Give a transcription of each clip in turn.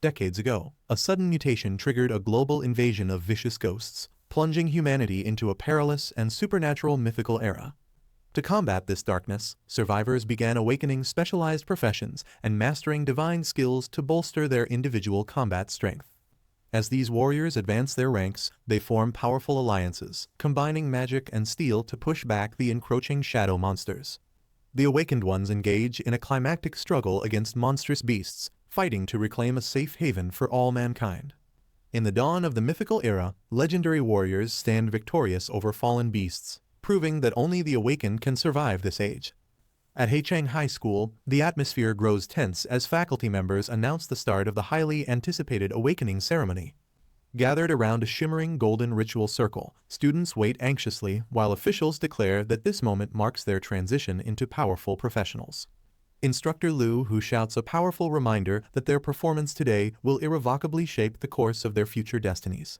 Decades ago, a sudden mutation triggered a global invasion of vicious ghosts, plunging humanity into a perilous and supernatural mythical era. To combat this darkness, survivors began awakening specialized professions and mastering divine skills to bolster their individual combat strength. As these warriors advance their ranks, they form powerful alliances, combining magic and steel to push back the encroaching shadow monsters. The awakened ones engage in a climactic struggle against monstrous beasts, fighting to reclaim a safe haven for all mankind. In the dawn of the mythical era, legendary warriors stand victorious over fallen beasts, proving that only the awakened can survive this age. At Heicheng High School, the atmosphere grows tense as faculty members announce the start of the highly anticipated awakening ceremony. Gathered around a shimmering golden ritual circle, students wait anxiously while officials declare that this moment marks their transition into powerful professionals. Instructor Liu, who shouts a powerful reminder that their performance today will irrevocably shape the course of their future destinies.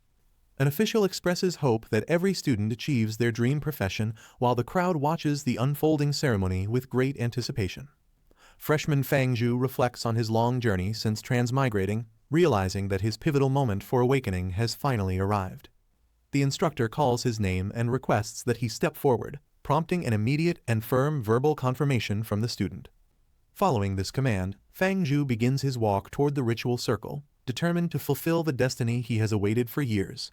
An official expresses hope that every student achieves their dream profession while the crowd watches the unfolding ceremony with great anticipation. Freshman Fang Zhu reflects on his long journey since transmigrating, realizing that his pivotal moment for awakening has finally arrived. The instructor calls his name and requests that he step forward, prompting an immediate and firm verbal confirmation from the student. Following this command, Fang Zhu begins his walk toward the ritual circle, determined to fulfill the destiny he has awaited for years.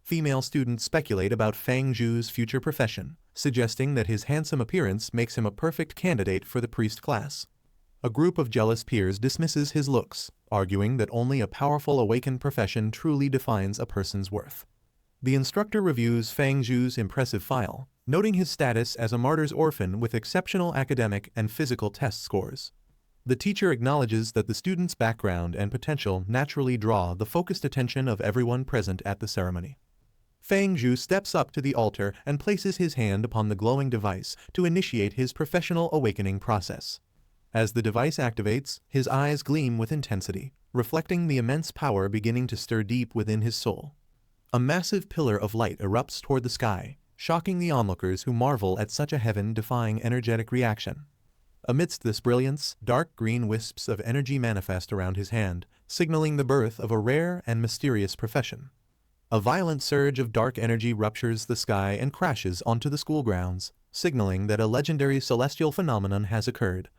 Female students speculate about Fang Zhu's future profession, suggesting that his handsome appearance makes him a perfect candidate for the priest class. A group of jealous peers dismisses his looks, arguing that only a powerful awakened profession truly defines a person's worth. The instructor reviews Fang Zhu's impressive file, noting his status as a martyr's orphan with exceptional academic and physical test scores. The teacher acknowledges that the student's background and potential naturally draw the focused attention of everyone present at the ceremony. Fang Zhu steps up to the altar and places his hand upon the glowing device to initiate his professional awakening process. As the device activates, his eyes gleam with intensity, reflecting the immense power beginning to stir deep within his soul. A massive pillar of light erupts toward the sky, shocking the onlookers who marvel at such a heaven-defying energetic reaction. Amidst this brilliance, dark green wisps of energy manifest around his hand, signaling the birth of a rare and mysterious profession. A violent surge of dark energy ruptures the sky and crashes onto the school grounds, signaling that a legendary celestial phenomenon has occurred.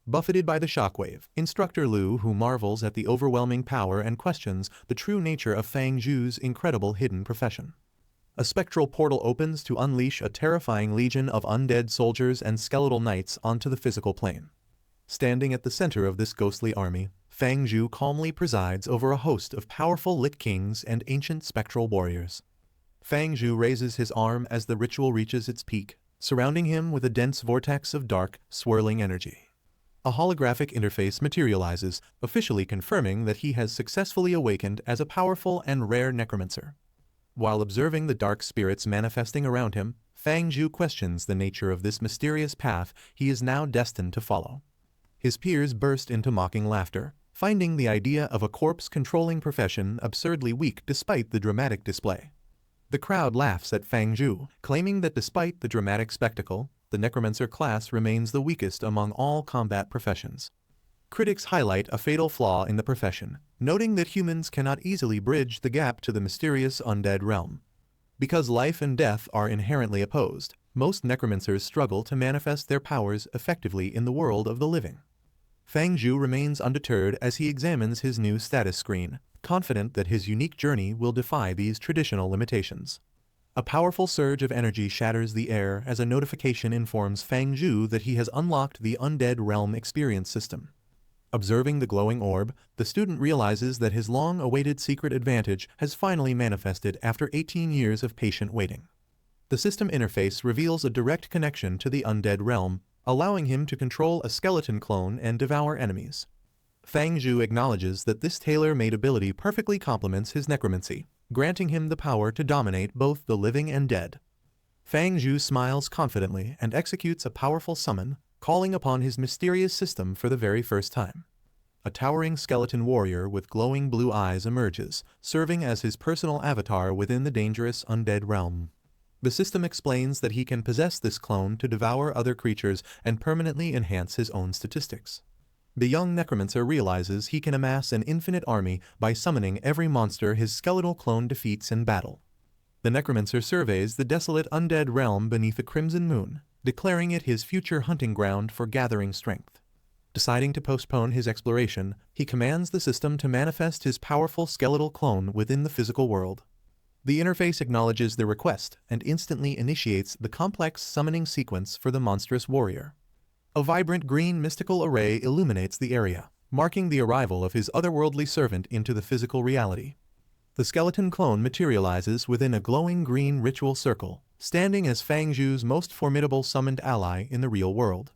Buffeted by the shockwave, Instructor Liu, who marvels at the overwhelming power and questions the true nature of Fang Zhu's incredible hidden profession. A spectral portal opens to unleash a terrifying legion of undead soldiers and skeletal knights onto the physical plane. Standing at the center of this ghostly army, Fang Zhu calmly presides over a host of powerful Lich Kings and ancient spectral warriors. Fang Zhu raises his arm as the ritual reaches its peak, surrounding him with a dense vortex of dark, swirling energy. A holographic interface materializes, officially confirming that he has successfully awakened as a powerful and rare necromancer. While observing the dark spirits manifesting around him, Fang Zhu questions the nature of this mysterious path he is now destined to follow. His peers burst into mocking laughter, finding the idea of a corpse-controlling profession absurdly weak despite the dramatic display. The crowd laughs at Fang Zhu, claiming that despite the dramatic spectacle, the necromancer class remains the weakest among all combat professions. Critics highlight a fatal flaw in the profession, noting that humans cannot easily bridge the gap to the mysterious undead realm. Because life and death are inherently opposed, most necromancers struggle to manifest their powers effectively in the world of the living. Fang Zhu remains undeterred as he examines his new status screen, confident that his unique journey will defy these traditional limitations. A powerful surge of energy shatters the air as a notification informs Fang Zhu that he has unlocked the Undead Realm experience system. Observing the glowing orb, the student realizes that his long-awaited secret advantage has finally manifested after 18 years of patient waiting. The system interface reveals a direct connection to the Undead Realm, allowing him to control a skeleton clone and devour enemies. Fang Zhu acknowledges that this tailor-made ability perfectly complements his necromancy, granting him the power to dominate both the living and dead. Fang Zhu smiles confidently and executes a powerful summon, calling upon his mysterious system for the very first time. A towering skeleton warrior with glowing blue eyes emerges, serving as his personal avatar within the dangerous undead realm. The system explains that he can possess this clone to devour other creatures and permanently enhance his own statistics. The young necromancer realizes he can amass an infinite army by summoning every monster his skeletal clone defeats in battle. The necromancer surveys the desolate undead realm beneath a crimson moon, declaring it his future hunting ground for gathering strength. Deciding to postpone his exploration, he commands the system to manifest his powerful skeletal clone within the physical world. The interface acknowledges the request and instantly initiates the complex summoning sequence for the monstrous warrior. A vibrant green mystical array illuminates the area, marking the arrival of his otherworldly servant into the physical reality. The skeleton clone materializes within a glowing green ritual circle, standing as Fang Zhu's most formidable summoned ally in the real world.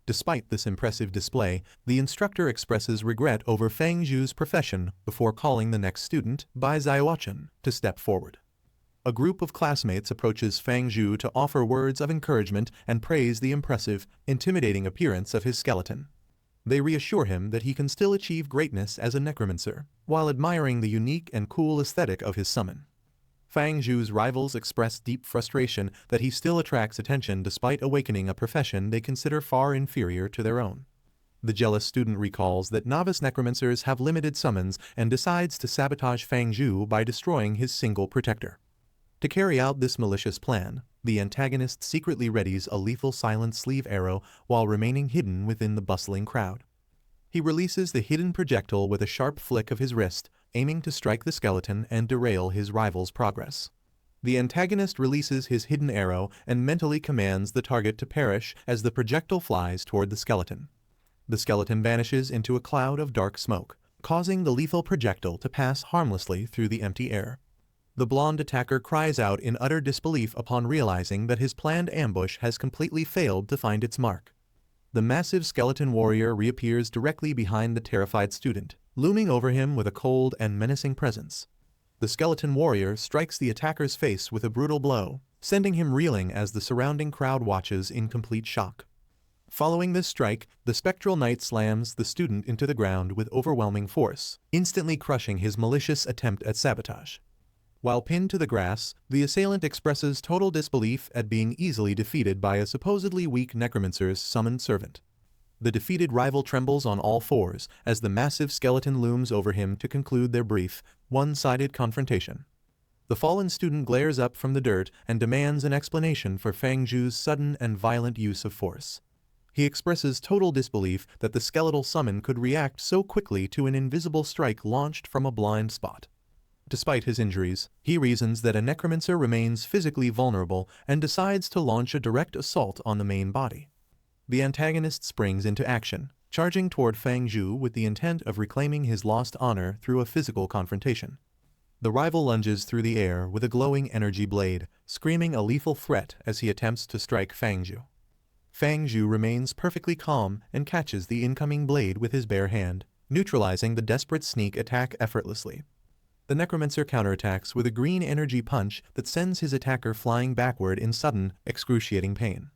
Despite this impressive display, the instructor expresses regret over Fang Zhu's profession before calling the next student, Bai Xiaochen, to step forward. A group of classmates approaches Fang Zhu to offer words of encouragement and praise the impressive, intimidating appearance of his skeleton. They reassure him that he can still achieve greatness as a necromancer, while admiring the unique and cool aesthetic of his summon. Fang Zhu's rivals express deep frustration that he still attracts attention despite awakening a profession they consider far inferior to their own. The jealous student recalls that novice necromancers have limited summons and decides to sabotage Fang Zhu by destroying his single protector. To carry out this malicious plan, the antagonist secretly readies a lethal silent sleeve arrow while remaining hidden within the bustling crowd. He releases the hidden projectile with a sharp flick of his wrist, aiming to strike the skeleton and derail his rival's progress. The antagonist releases his hidden arrow and mentally commands the target to perish as the projectile flies toward the skeleton. The skeleton vanishes into a cloud of dark smoke, causing the lethal projectile to pass harmlessly through the empty air. The blonde attacker cries out in utter disbelief upon realizing that his planned ambush has completely failed to find its mark. The massive skeleton warrior reappears directly behind the terrified student, looming over him with a cold and menacing presence. The skeleton warrior strikes the attacker's face with a brutal blow, sending him reeling as the surrounding crowd watches in complete shock. Following this strike, the spectral knight slams the student into the ground with overwhelming force, instantly crushing his malicious attempt at sabotage. While pinned to the grass, the assailant expresses total disbelief at being easily defeated by a supposedly weak necromancer's summoned servant. The defeated rival trembles on all fours as the massive skeleton looms over him to conclude their brief, one-sided confrontation. The fallen student glares up from the dirt and demands an explanation for Fang Zhu's sudden and violent use of force. He expresses total disbelief that the skeletal summon could react so quickly to an invisible strike launched from a blind spot. Despite his injuries, he reasons that a necromancer remains physically vulnerable and decides to launch a direct assault on the main body. The antagonist springs into action, charging toward Fang Zhu with the intent of reclaiming his lost honor through a physical confrontation. The rival lunges through the air with a glowing energy blade, screaming a lethal threat as he attempts to strike Fang Zhu. Fang Zhu remains perfectly calm and catches the incoming blade with his bare hand, neutralizing the desperate sneak attack effortlessly. The necromancer counterattacks with a green energy punch that sends his attacker flying backward in sudden, excruciating pain.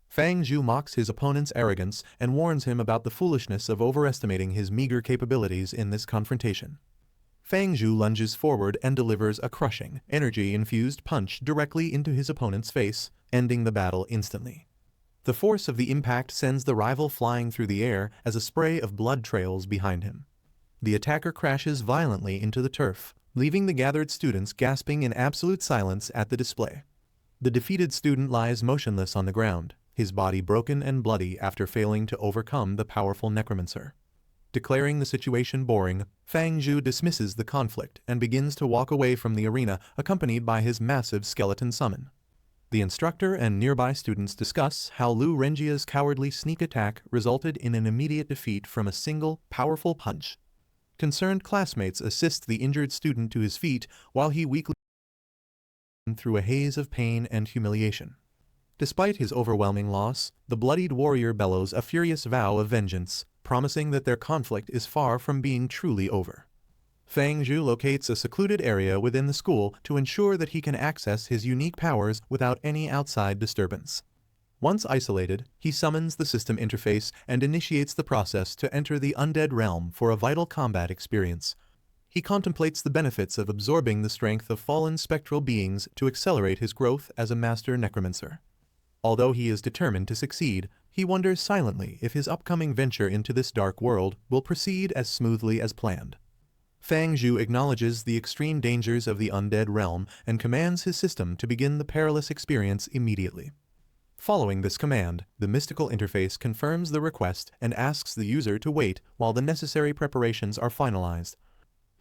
Fang Zhu mocks his opponent's arrogance and warns him about the foolishness of overestimating his meager capabilities in this confrontation. Fang Zhu lunges forward and delivers a crushing, energy-infused punch directly into his opponent's face, ending the battle instantly. The force of the impact sends the rival flying through the air as a spray of blood trails behind him. The attacker crashes violently into the turf, leaving the gathered students gasping in absolute silence at the display. The defeated student lies motionless on the ground, his body broken and bloody after failing to overcome the powerful necromancer. Declaring the situation boring, Fang Zhu dismisses the conflict and begins to walk away from the arena accompanied by his massive skeleton summon. The instructor and nearby students discuss how Lu Renjia's cowardly sneak attack resulted in an immediate defeat from a single, powerful punch. Concerned classmates assist the injured student to his feet while he weakly through a haze of pain and humiliation. Despite his overwhelming loss, the bloodied warrior bellows a furious vow of vengeance, promising that their conflict is far from being truly over. Fang Zhu locates a secluded area within the school to ensure that he can access his unique powers without any outside disturbance. Once isolated, he summons the system interface and initiates the process to enter the Undead realm for a vital combat experience. He contemplates the benefits of absorbing the strength of fallen spectral beings to accelerate his growth as a master necromancer. Although he is determined to succeed, he wonders silently if his upcoming venture into this dark world will proceed as smoothly as planned. Fang Zhu acknowledges the extreme dangers of the undead realm and commands his system to begin the perilous experience immediately. Following this command, the mystical interface confirms the request and asks the user to wait while the necessary preparations are finalized.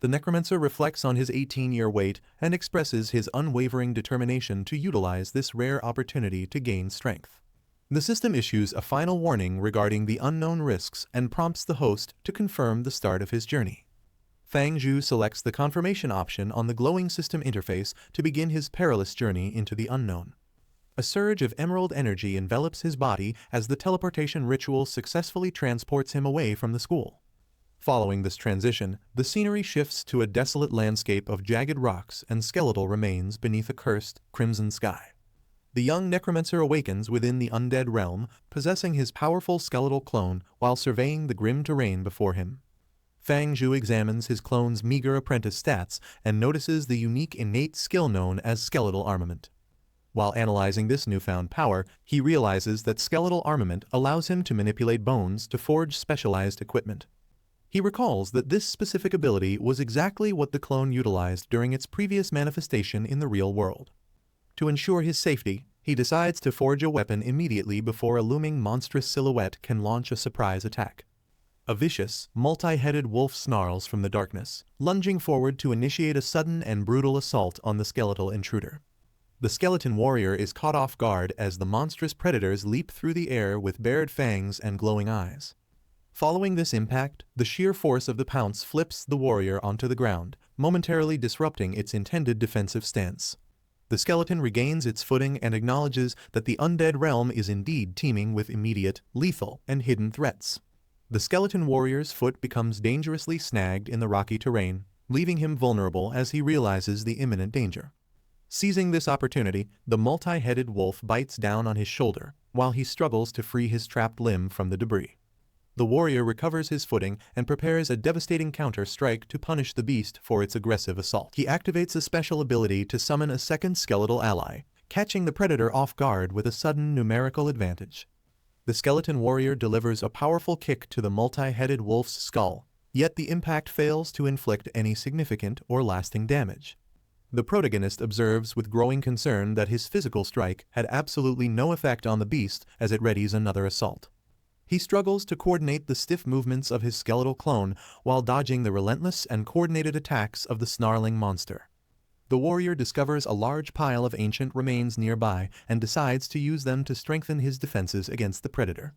The Necromancer reflects on his 18-year wait and expresses his unwavering determination to utilize this rare opportunity to gain strength. The system issues a final warning regarding the unknown risks and prompts the host to confirm the start of his journey. Fang Zhu selects the confirmation option on the glowing system interface to begin his perilous journey into the unknown. A surge of emerald energy envelops his body as the teleportation ritual successfully transports him away from the school. Following this transition, the scenery shifts to a desolate landscape of jagged rocks and skeletal remains beneath a cursed, crimson sky. The young necromancer awakens within the undead realm, possessing his powerful skeletal clone while surveying the grim terrain before him. Fang Zhu examines his clone's meager apprentice stats and notices the unique innate skill known as skeletal armament. While analyzing this newfound power, he realizes that skeletal armament allows him to manipulate bones to forge specialized equipment. He recalls that this specific ability was exactly what the clone utilized during its previous manifestation in the real world. To ensure his safety, he decides to forge a weapon immediately before a looming monstrous silhouette can launch a surprise attack. A vicious, multi-headed wolf snarls from the darkness, lunging forward to initiate a sudden and brutal assault on the skeletal intruder. The skeleton warrior is caught off guard as the monstrous predators leap through the air with bared fangs and glowing eyes. Following this impact, the sheer force of the pounce flips the warrior onto the ground, momentarily disrupting its intended defensive stance. The skeleton regains its footing and acknowledges that the undead realm is indeed teeming with immediate, lethal, and hidden threats. The skeleton warrior's foot becomes dangerously snagged in the rocky terrain, leaving him vulnerable as he realizes the imminent danger. Seizing this opportunity, the multi-headed wolf bites down on his shoulder, while he struggles to free his trapped limb from the debris. The warrior recovers his footing and prepares a devastating counter-strike to punish the beast for its aggressive assault. He activates a special ability to summon a second skeletal ally, catching the predator off guard with a sudden numerical advantage. The skeleton warrior delivers a powerful kick to the multi-headed wolf's skull, yet the impact fails to inflict any significant or lasting damage. The protagonist observes with growing concern that his physical strike had absolutely no effect on the beast as it readies another assault. He struggles to coordinate the stiff movements of his skeletal clone while dodging the relentless and coordinated attacks of the snarling monster. The warrior discovers a large pile of ancient remains nearby and decides to use them to strengthen his defenses against the predator.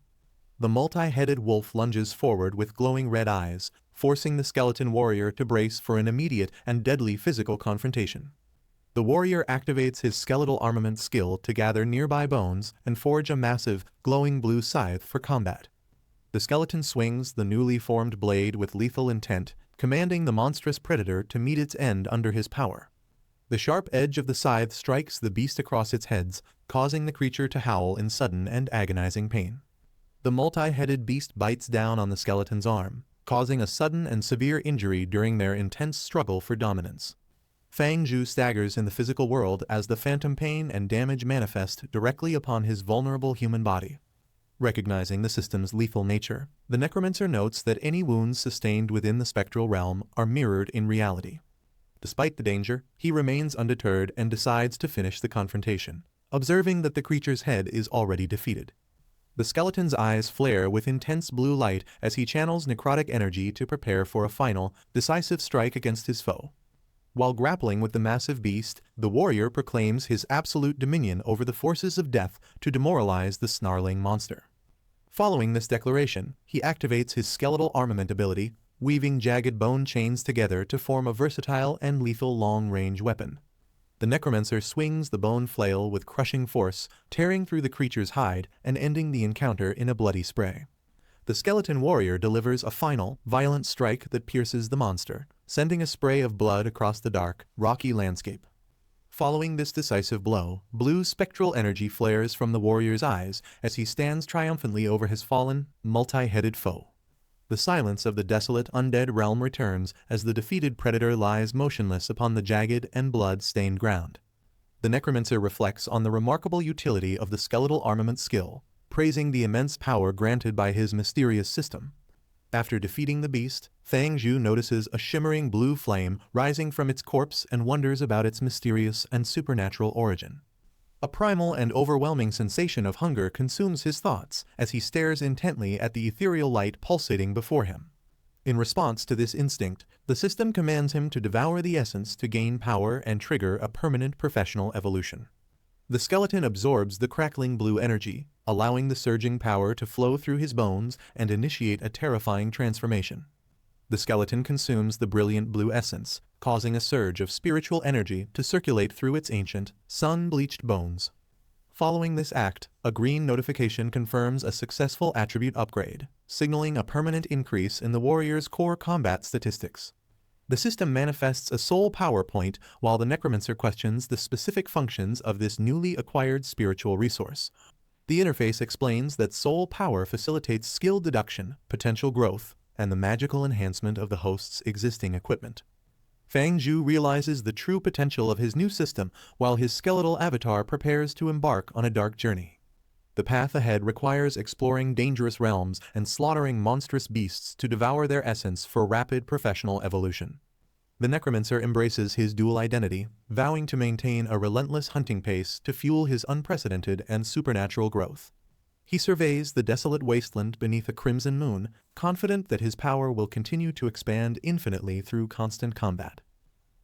The multi-headed wolf lunges forward with glowing red eyes, forcing the skeleton warrior to brace for an immediate and deadly physical confrontation. The warrior activates his skeletal armament skill to gather nearby bones and forge a massive, glowing blue scythe for combat. The skeleton swings the newly formed blade with lethal intent, commanding the monstrous predator to meet its end under his power. The sharp edge of the scythe strikes the beast across its heads, causing the creature to howl in sudden and agonizing pain. The multi-headed beast bites down on the skeleton's arm, causing a sudden and severe injury during their intense struggle for dominance. Fang Zhu staggers in the physical world as the phantom pain and damage manifest directly upon his vulnerable human body. Recognizing the system's lethal nature, the necromancer notes that any wounds sustained within the spectral realm are mirrored in reality. Despite the danger, he remains undeterred and decides to finish the confrontation, observing that the creature's head is already defeated. The skeleton's eyes flare with intense blue light as he channels necrotic energy to prepare for a final, decisive strike against his foe. While grappling with the massive beast, the warrior proclaims his absolute dominion over the forces of death to demoralize the snarling monster. Following this declaration, he activates his skeletal armament ability, weaving jagged bone chains together to form a versatile and lethal long-range weapon. The necromancer swings the bone flail with crushing force, tearing through the creature's hide and ending the encounter in a bloody spray. The skeleton warrior delivers a final, violent strike that pierces the monster, sending a spray of blood across the dark, rocky landscape. Following this decisive blow, blue spectral energy flares from the warrior's eyes as he stands triumphantly over his fallen, multi-headed foe. The silence of the desolate undead realm returns as the defeated predator lies motionless upon the jagged and blood-stained ground. The Necromancer reflects on the remarkable utility of the skeletal armament skill, praising the immense power granted by his mysterious system. After defeating the beast, Fang Zhu notices a shimmering blue flame rising from its corpse and wonders about its mysterious and supernatural origin. A primal and overwhelming sensation of hunger consumes his thoughts as he stares intently at the ethereal light pulsating before him. In response to this instinct, the system commands him to devour the essence to gain power and trigger a permanent professional evolution. The skeleton absorbs the crackling blue energy, allowing the surging power to flow through his bones and initiate a terrifying transformation. The skeleton consumes the brilliant blue essence, causing a surge of spiritual energy to circulate through its ancient, sun-bleached bones. Following this act, a green notification confirms a successful attribute upgrade, signaling a permanent increase in the warrior's core combat statistics. The system manifests a soul power point while the Necromancer questions the specific functions of this newly acquired spiritual resource. The interface explains that soul power facilitates skill deduction, potential growth, and the magical enhancement of the host's existing equipment. Fang Zhu realizes the true potential of his new system while his skeletal avatar prepares to embark on a dark journey. The path ahead requires exploring dangerous realms and slaughtering monstrous beasts to devour their essence for rapid professional evolution. The Necromancer embraces his dual identity, vowing to maintain a relentless hunting pace to fuel his unprecedented and supernatural growth. He surveys the desolate wasteland beneath a crimson moon, confident that his power will continue to expand infinitely through constant combat.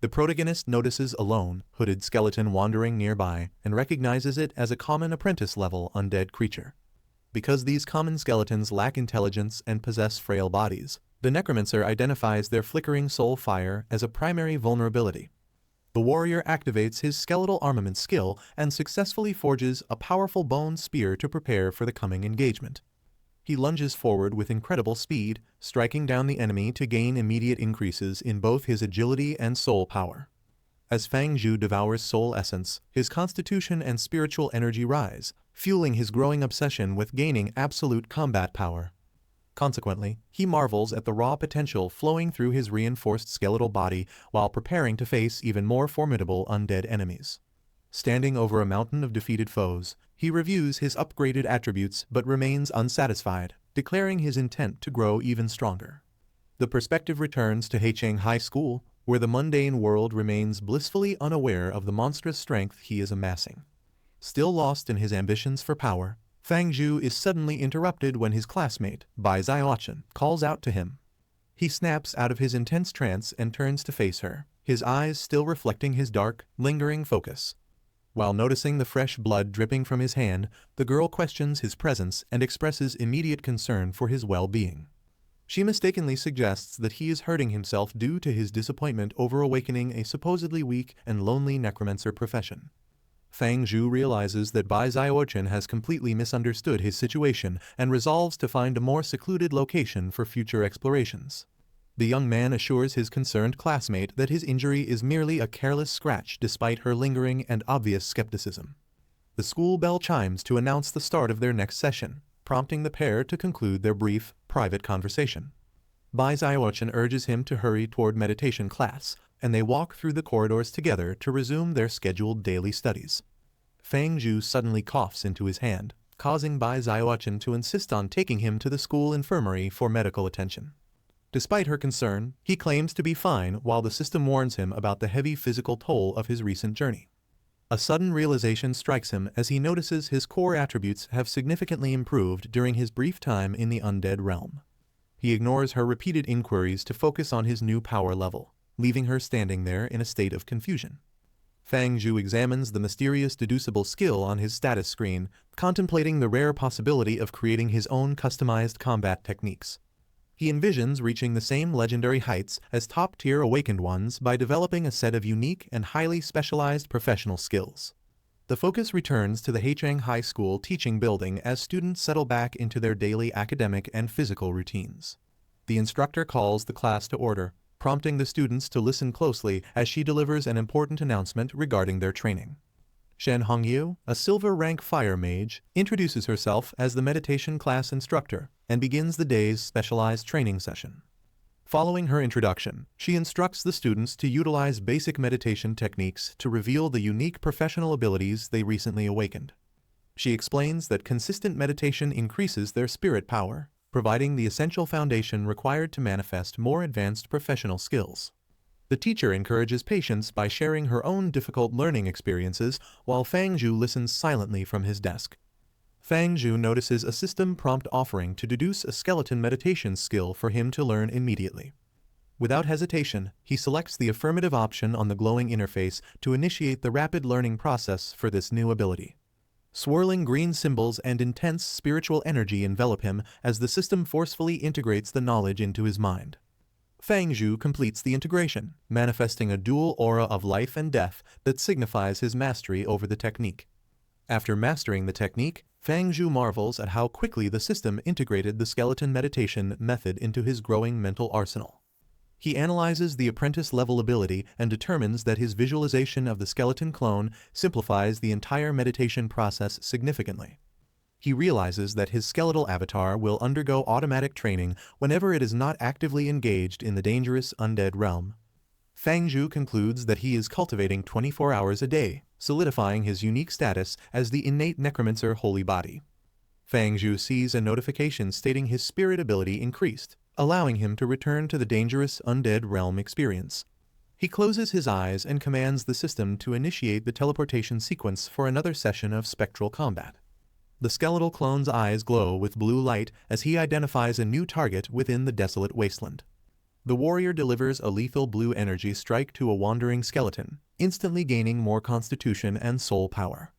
The protagonist notices a lone, hooded skeleton wandering nearby and recognizes it as a common apprentice-level undead creature. Because these common skeletons lack intelligence and possess frail bodies, the Necromancer identifies their flickering soul fire as a primary vulnerability. The warrior activates his skeletal armament skill and successfully forges a powerful bone spear to prepare for the coming engagement. He lunges forward with incredible speed, striking down the enemy to gain immediate increases in both his agility and soul power. As Fang Zhu devours soul essence, his constitution and spiritual energy rise, fueling his growing obsession with gaining absolute combat power. Consequently, he marvels at the raw potential flowing through his reinforced skeletal body while preparing to face even more formidable undead enemies. Standing over a mountain of defeated foes, he reviews his upgraded attributes but remains unsatisfied, declaring his intent to grow even stronger. The perspective returns to Heicheng High School, where the mundane world remains blissfully unaware of the monstrous strength he is amassing. Still lost in his ambitions for power, Fang Zhu is suddenly interrupted when his classmate, Bai Xiaochen, calls out to him. He snaps out of his intense trance and turns to face her, his eyes still reflecting his dark, lingering focus. While noticing the fresh blood dripping from his hand, the girl questions his presence and expresses immediate concern for his well-being. She mistakenly suggests that he is hurting himself due to his disappointment over awakening a supposedly weak and lonely necromancer profession. Fang Zhu realizes that Bai Xiaochen has completely misunderstood his situation and resolves to find a more secluded location for future explorations. The young man assures his concerned classmate that his injury is merely a careless scratch despite her lingering and obvious skepticism. The school bell chimes to announce the start of their next session, prompting the pair to conclude their brief, private conversation. Bai Xiaochen urges him to hurry toward meditation class, and they walk through the corridors together to resume their scheduled daily studies. Fang Zhu suddenly coughs into his hand, causing Bai Xiaochen to insist on taking him to the school infirmary for medical attention. Despite her concern, he claims to be fine while the system warns him about the heavy physical toll of his recent journey. A sudden realization strikes him as he notices his core attributes have significantly improved during his brief time in the undead realm. He ignores her repeated inquiries to focus on his new power level, leaving her standing there in a state of confusion. Fang Zhu examines the mysterious deducible skill on his status screen, contemplating the rare possibility of creating his own customized combat techniques. He envisions reaching the same legendary heights as top-tier awakened ones by developing a set of unique and highly specialized professional skills. The focus returns to the Heicheng High School teaching building as students settle back into their daily academic and physical routines. The instructor calls the class to order, prompting the students to listen closely as she delivers an important announcement regarding their training. Shen Hongyu, a silver-rank fire mage, introduces herself as the meditation class instructor and begins the day's specialized training session. Following her introduction, she instructs the students to utilize basic meditation techniques to reveal the unique professional abilities they recently awakened. She explains that consistent meditation increases their spirit power, providing the essential foundation required to manifest more advanced professional skills. The teacher encourages patience by sharing her own difficult learning experiences while Fang Zhu listens silently from his desk. Fang Zhu notices a system prompt offering to deduce a skeleton meditation skill for him to learn immediately. Without hesitation, he selects the affirmative option on the glowing interface to initiate the rapid learning process for this new ability. Swirling green symbols and intense spiritual energy envelop him as the system forcefully integrates the knowledge into his mind. Fang Zhu completes the integration, manifesting a dual aura of life and death that signifies his mastery over the technique. After mastering the technique, Fang Zhu marvels at how quickly the system integrated the skeleton meditation method into his growing mental arsenal. He analyzes the apprentice-level ability and determines that his visualization of the skeleton clone simplifies the entire meditation process significantly. He realizes that his skeletal avatar will undergo automatic training whenever it is not actively engaged in the dangerous undead realm. Fang Zhu concludes that he is cultivating 24 hours a day, solidifying his unique status as the innate necromancer holy body. Fang Zhu sees a notification stating his spirit ability increased, allowing him to return to the dangerous undead realm experience. He closes his eyes and commands the system to initiate the teleportation sequence for another session of spectral combat. The skeletal clone's eyes glow with blue light as he identifies a new target within the desolate wasteland. The warrior delivers a lethal blue energy strike to a wandering skeleton, instantly gaining more constitution and soul power.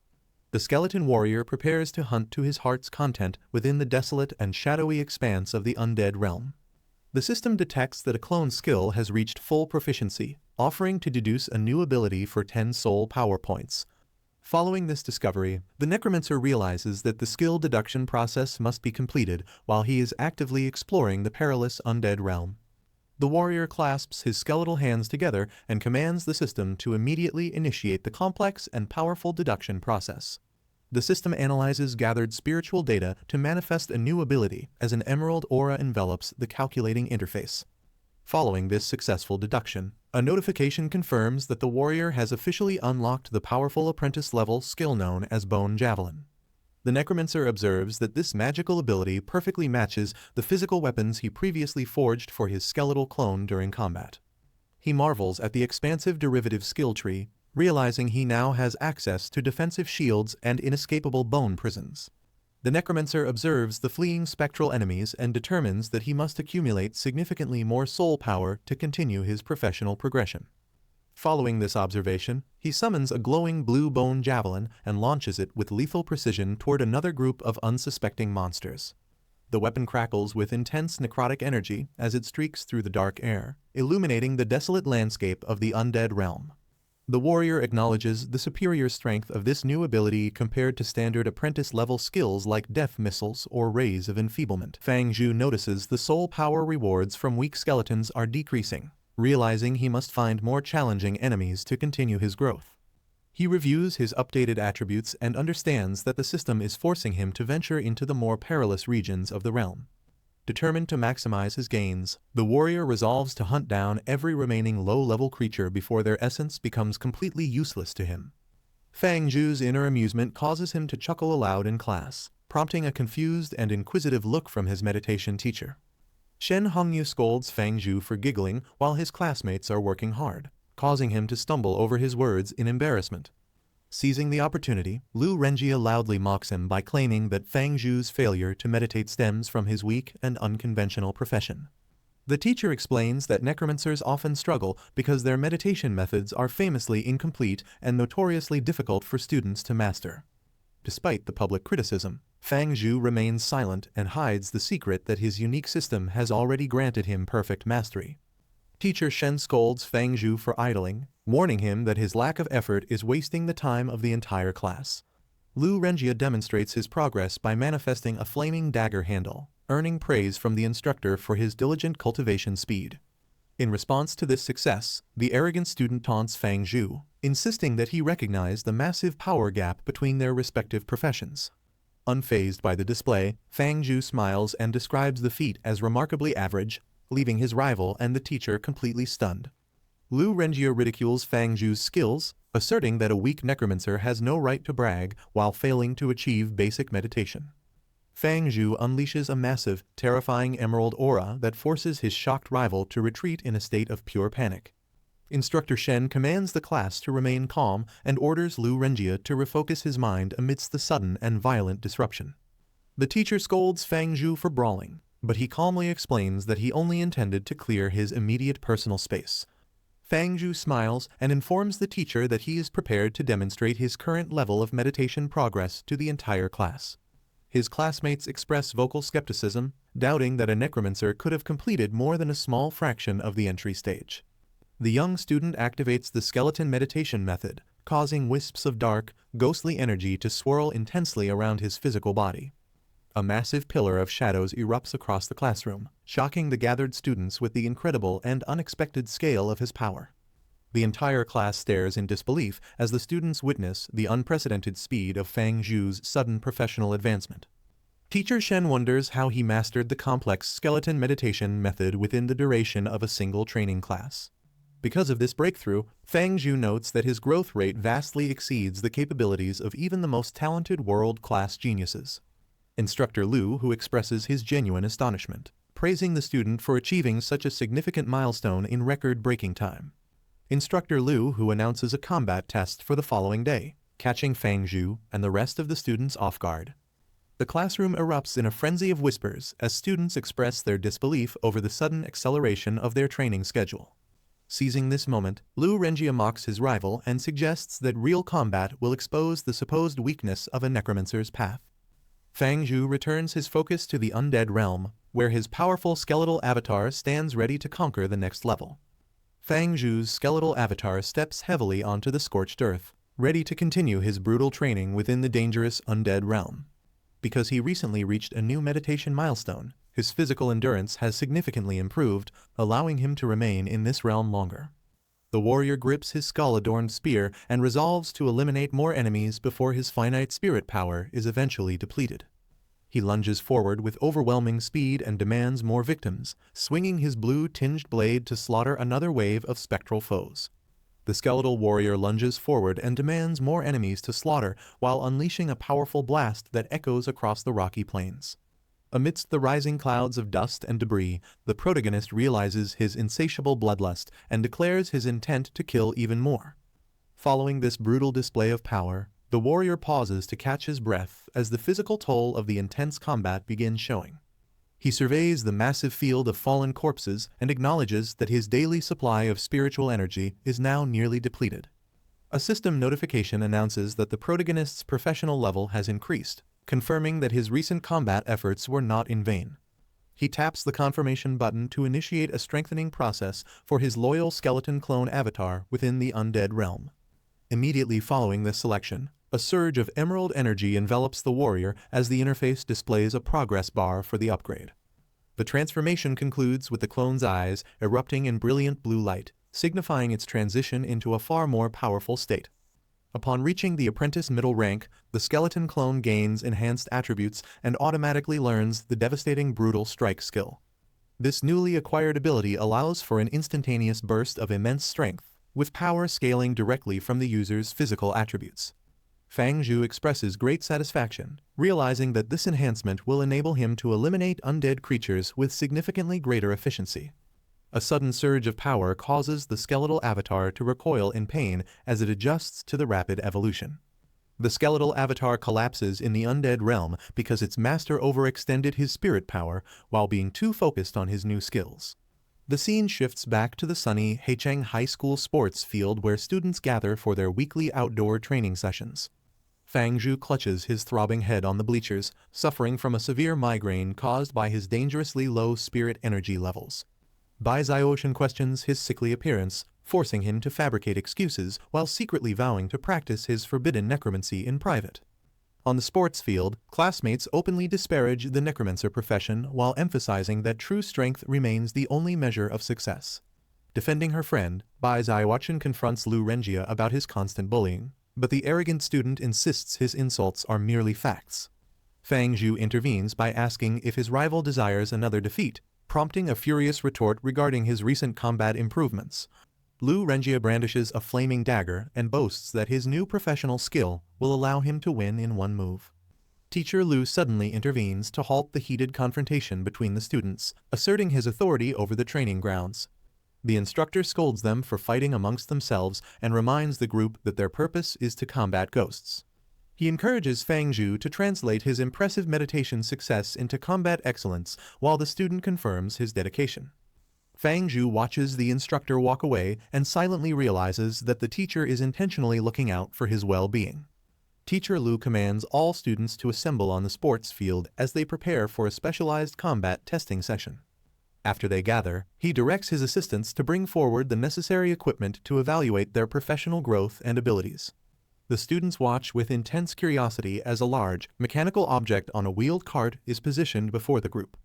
The skeleton warrior prepares to hunt to his heart's content within the desolate and shadowy expanse of the undead realm. The system detects that a clone skill has reached full proficiency, offering to deduce a new ability for 10 soul power points. Following this discovery, the necromancer realizes that the skill deduction process must be completed while he is actively exploring the perilous undead realm. The warrior clasps his skeletal hands together and commands the system to immediately initiate the complex and powerful deduction process. The system analyzes gathered spiritual data to manifest a new ability as an emerald aura envelops the calculating interface. Following this successful deduction, a notification confirms that the warrior has officially unlocked the powerful apprentice-level skill known as Bone Javelin. The necromancer observes that this magical ability perfectly matches the physical weapons he previously forged for his skeletal clone during combat. He marvels at the expansive derivative skill tree, realizing he now has access to defensive shields and inescapable bone prisons. The necromancer observes the fleeing spectral enemies and determines that he must accumulate significantly more soul power to continue his professional progression. Following this observation, he summons a glowing blue bone javelin and launches it with lethal precision toward another group of unsuspecting monsters. The weapon crackles with intense necrotic energy as it streaks through the dark air, illuminating the desolate landscape of the undead realm. The warrior acknowledges the superior strength of this new ability compared to standard apprentice-level skills like death missiles or rays of enfeeblement. Fang Zhu notices the soul power rewards from weak skeletons are decreasing, realizing he must find more challenging enemies to continue his growth. He reviews his updated attributes and understands that the system is forcing him to venture into the more perilous regions of the realm. Determined to maximize his gains, the warrior resolves to hunt down every remaining low-level creature before their essence becomes completely useless to him. Fang Zhu's inner amusement causes him to chuckle aloud in class, prompting a confused and inquisitive look from his meditation teacher. Shen Hongyu scolds Fang Zhu for giggling while his classmates are working hard, causing him to stumble over his words in embarrassment. Seizing the opportunity, Lu Renjia loudly mocks him by claiming that Fang Zhu's failure to meditate stems from his weak and unconventional profession. The teacher explains that necromancers often struggle because their meditation methods are famously incomplete and notoriously difficult for students to master. Despite the public criticism, Fang Zhu remains silent and hides the secret that his unique system has already granted him perfect mastery. Teacher Shen scolds Fang Zhu for idling, warning him that his lack of effort is wasting the time of the entire class. Lu Renjia demonstrates his progress by manifesting a flaming dagger handle, earning praise from the instructor for his diligent cultivation speed. In response to this success, the arrogant student taunts Fang Zhu, insisting that he recognize the massive power gap between their respective professions. Unfazed by the display, Fang Zhu smiles and describes the feat as remarkably average, leaving his rival and the teacher completely stunned. Lu Renjie ridicules Fang Zhu's skills, asserting that a weak necromancer has no right to brag while failing to achieve basic meditation. Fang Zhu unleashes a massive, terrifying emerald aura that forces his shocked rival to retreat in a state of pure panic. Instructor Shen commands the class to remain calm and orders Lu Renjie to refocus his mind amidst the sudden and violent disruption. The teacher scolds Fang Zhu for brawling, but he calmly explains that he only intended to clear his immediate personal space. Fang Zhu smiles and informs the teacher that he is prepared to demonstrate his current level of meditation progress to the entire class. His classmates express vocal skepticism, doubting that a necromancer could have completed more than a small fraction of the entry stage. The young student activates the skeleton meditation method, causing wisps of dark, ghostly energy to swirl intensely around his physical body. A massive pillar of shadows erupts across the classroom, shocking the gathered students with the incredible and unexpected scale of his power. The entire class stares in disbelief as the students witness the unprecedented speed of Fang Zhu's sudden professional advancement. Teacher Shen wonders how he mastered the complex skeleton meditation method within the duration of a single training class. Because of this breakthrough, Fang Zhu notes that his growth rate vastly exceeds the capabilities of even the most talented world-class geniuses. Instructor Lu, who expresses his genuine astonishment, praising the student for achieving such a significant milestone in record-breaking time. Instructor Lu, who announces a combat test for the following day, catching Fang Zhu and the rest of the students off guard. The classroom erupts in a frenzy of whispers as students express their disbelief over the sudden acceleration of their training schedule. Seizing this moment, Lu Renjie mocks his rival and suggests that real combat will expose the supposed weakness of a necromancer's path. Fang Zhu returns his focus to the Undead realm, where his powerful skeletal avatar stands ready to conquer the next level. Fang Zhu's skeletal avatar steps heavily onto the scorched earth, ready to continue his brutal training within the dangerous Undead realm. Because he recently reached a new meditation milestone, his physical endurance has significantly improved, allowing him to remain in this realm longer. The warrior grips his skull-adorned spear and resolves to eliminate more enemies before his finite spirit power is eventually depleted. He lunges forward with overwhelming speed and demands more victims, swinging his blue-tinged blade to slaughter another wave of spectral foes. The skeletal warrior lunges forward and demands more enemies to slaughter while unleashing a powerful blast that echoes across the rocky plains. Amidst the rising clouds of dust and debris, the protagonist realizes his insatiable bloodlust and declares his intent to kill even more. Following this brutal display of power, the warrior pauses to catch his breath as the physical toll of the intense combat begins showing. He surveys the massive field of fallen corpses and acknowledges that his daily supply of spiritual energy is now nearly depleted. A system notification announces that the protagonist's professional level has increased, confirming that his recent combat efforts were not in vain. He taps the confirmation button to initiate a strengthening process for his loyal skeleton clone avatar within the Undead realm. Immediately following this selection, a surge of emerald energy envelops the warrior as the interface displays a progress bar for the upgrade. The transformation concludes with the clone's eyes erupting in brilliant blue light, signifying its transition into a far more powerful state. Upon reaching the apprentice middle rank, the skeleton clone gains enhanced attributes and automatically learns the devastating brutal strike skill. This newly acquired ability allows for an instantaneous burst of immense strength, with power scaling directly from the user's physical attributes. Fang Zhu expresses great satisfaction, realizing that this enhancement will enable him to eliminate undead creatures with significantly greater efficiency. A sudden surge of power causes the skeletal avatar to recoil in pain as it adjusts to the rapid evolution. The skeletal avatar collapses in the undead realm because its master overextended his spirit power while being too focused on his new skills. The scene shifts back to the sunny Heicheng High School sports field where students gather for their weekly outdoor training sessions. Fang Zhu clutches his throbbing head on the bleachers, suffering from a severe migraine caused by his dangerously low spirit energy levels. Bai Xiaoshan questions his sickly appearance, forcing him to fabricate excuses while secretly vowing to practice his forbidden necromancy in private. On the sports field, classmates openly disparage the necromancer profession while emphasizing that true strength remains the only measure of success. Defending her friend, Bai Xiaoshan confronts Lu Renjie about his constant bullying, but the arrogant student insists his insults are merely facts. Fang Zhu intervenes by asking if his rival desires another defeat, prompting a furious retort regarding his recent combat improvements. Lu Renjia brandishes a flaming dagger and boasts that his new professional skill will allow him to win in one move. Teacher Lu suddenly intervenes to halt the heated confrontation between the students, asserting his authority over the training grounds. The instructor scolds them for fighting amongst themselves and reminds the group that their purpose is to combat ghosts. He encourages Fang Zhu to translate his impressive meditation success into combat excellence while the student confirms his dedication. Fang Zhu watches the instructor walk away and silently realizes that the teacher is intentionally looking out for his well-being. Teacher Lu commands all students to assemble on the sports field as they prepare for a specialized combat testing session. After they gather, he directs his assistants to bring forward the necessary equipment to evaluate their professional growth and abilities. The students watch with intense curiosity as a large, mechanical object on a wheeled cart is positioned before the group.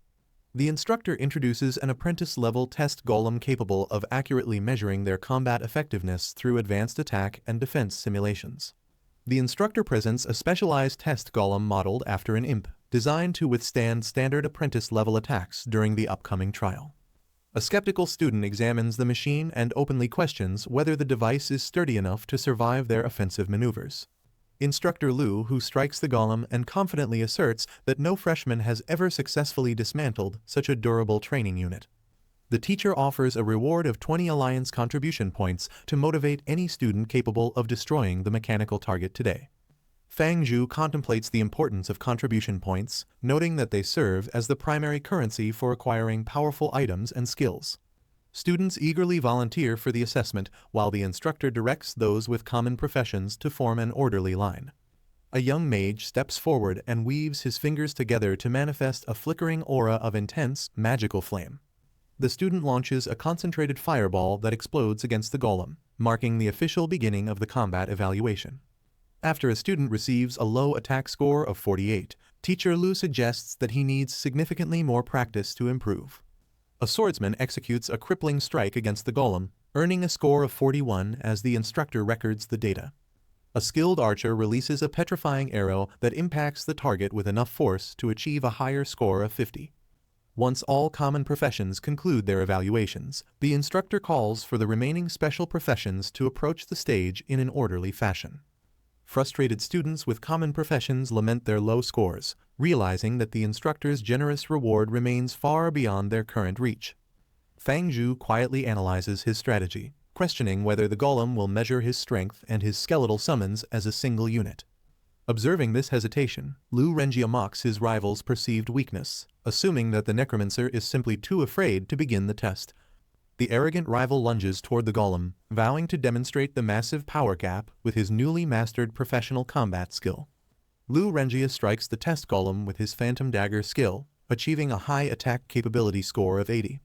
The instructor introduces an apprentice-level test golem capable of accurately measuring their combat effectiveness through advanced attack and defense simulations. The instructor presents a specialized test golem modeled after an imp, designed to withstand standard apprentice-level attacks during the upcoming trial. A skeptical student examines the machine and openly questions whether the device is sturdy enough to survive their offensive maneuvers. Instructor Lu, who strikes the golem and confidently asserts that no freshman has ever successfully dismantled such a durable training unit. The teacher offers a reward of 20 Alliance contribution points to motivate any student capable of destroying the mechanical target today. Fang Zhu contemplates the importance of contribution points, noting that they serve as the primary currency for acquiring powerful items and skills. Students eagerly volunteer for the assessment, while the instructor directs those with common professions to form an orderly line. A young mage steps forward and weaves his fingers together to manifest a flickering aura of intense, magical flame. The student launches a concentrated fireball that explodes against the golem, marking the official beginning of the combat evaluation. After a student receives a low attack score of 48, Teacher Lu suggests that he needs significantly more practice to improve. A swordsman executes a crippling strike against the golem, earning a score of 41 as the instructor records the data. A skilled archer releases a petrifying arrow that impacts the target with enough force to achieve a higher score of 50. Once all common professions conclude their evaluations, the instructor calls for the remaining special professions to approach the stage in an orderly fashion. Frustrated students with common professions lament their low scores, realizing that the instructor's generous reward remains far beyond their current reach. Fang Zhu quietly analyzes his strategy, questioning whether the golem will measure his strength and his skeletal summons as a single unit. Observing this hesitation, Lu Renjia mocks his rival's perceived weakness, assuming that the necromancer is simply too afraid to begin the test. The arrogant rival lunges toward the golem, vowing to demonstrate the massive power gap with his newly mastered professional combat skill. Lu Renjia strikes the test golem with his phantom dagger skill, achieving a high attack capability score of 80.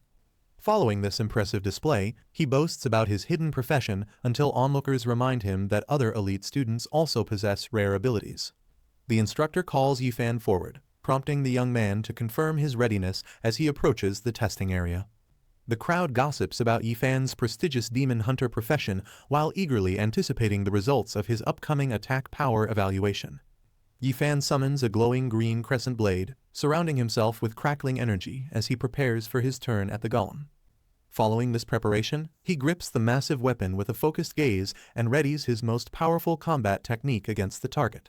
Following this impressive display, he boasts about his hidden profession until onlookers remind him that other elite students also possess rare abilities. The instructor calls Yifan forward, prompting the young man to confirm his readiness as he approaches the testing area. The crowd gossips about Yifan's prestigious demon hunter profession while eagerly anticipating the results of his upcoming attack power evaluation. Yifan summons a glowing green crescent blade, surrounding himself with crackling energy as he prepares for his turn at the golem. Following this preparation, he grips the massive weapon with a focused gaze and readies his most powerful combat technique against the target.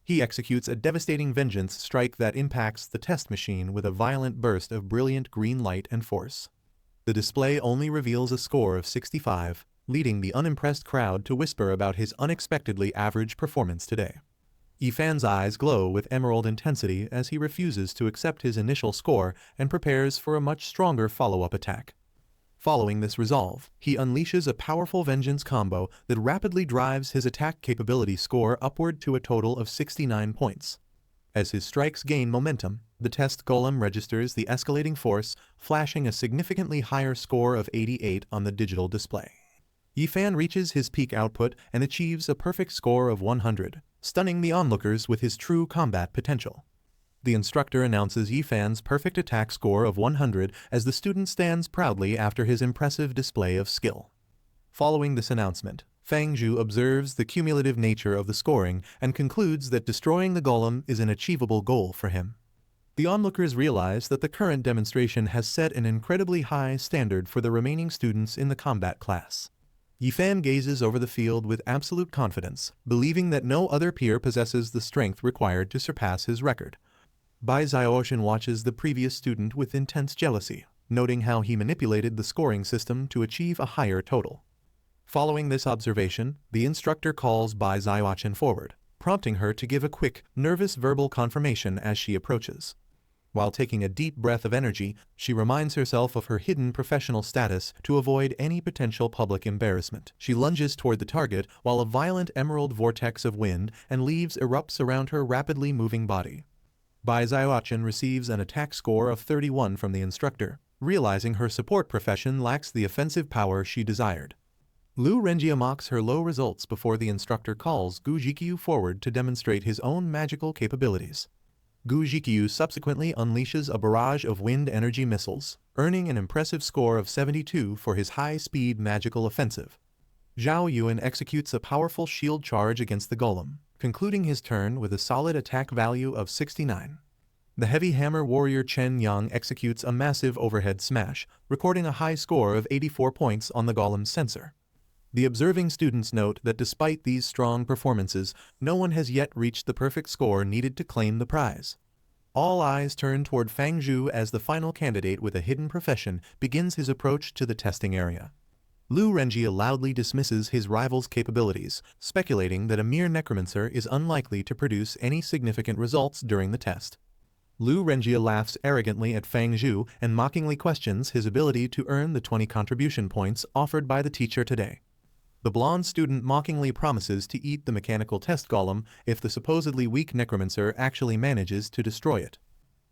He executes a devastating vengeance strike that impacts the test machine with a violent burst of brilliant green light and force. The display only reveals a score of 65, leading the unimpressed crowd to whisper about his unexpectedly average performance today. Yifan's eyes glow with emerald intensity as he refuses to accept his initial score and prepares for a much stronger follow-up attack. Following this resolve, he unleashes a powerful vengeance combo that rapidly drives his attack capability score upward to a total of 69 points. As his strikes gain momentum, the test golem registers the escalating force, flashing a significantly higher score of 88 on the digital display. Yifan reaches his peak output and achieves a perfect score of 100, stunning the onlookers with his true combat potential. The instructor announces Yifan's perfect attack score of 100 as the student stands proudly after his impressive display of skill. Following this announcement, Fang Zhu observes the cumulative nature of the scoring and concludes that destroying the golem is an achievable goal for him. The onlookers realize that the current demonstration has set an incredibly high standard for the remaining students in the combat class. Yifan gazes over the field with absolute confidence, believing that no other peer possesses the strength required to surpass his record. Bai Xiaoshan watches the previous student with intense jealousy, noting how he manipulated the scoring system to achieve a higher total. Following this observation, the instructor calls Bai Xiaoshan forward, prompting her to give a quick, nervous verbal confirmation as she approaches. While taking a deep breath of energy, she reminds herself of her hidden professional status to avoid any potential public embarrassment. She lunges toward the target while a violent emerald vortex of wind and leaves erupts around her rapidly moving body. Bai Xiaoshan receives an attack score of 31 from the instructor, realizing her support profession lacks the offensive power she desired. Lu Renjia mocks her low results before the instructor calls Gu Jikyu forward to demonstrate his own magical capabilities. Gu Jikyu subsequently unleashes a barrage of wind energy missiles, earning an impressive score of 72 for his high-speed magical offensive. Zhao Yuan executes a powerful shield charge against the golem, concluding his turn with a solid attack value of 69. The heavy hammer warrior Chen Yang executes a massive overhead smash, recording a high score of 84 points on the golem's sensor. The observing students note that despite these strong performances, no one has yet reached the perfect score needed to claim the prize. All eyes turn toward Fang Zhu as the final candidate with a hidden profession begins his approach to the testing area. Lu Renjia loudly dismisses his rival's capabilities, speculating that a mere necromancer is unlikely to produce any significant results during the test. Lu Renjia laughs arrogantly at Fang Zhu and mockingly questions his ability to earn the 20 contribution points offered by the teacher today. The blonde student mockingly promises to eat the mechanical test golem if the supposedly weak necromancer actually manages to destroy it.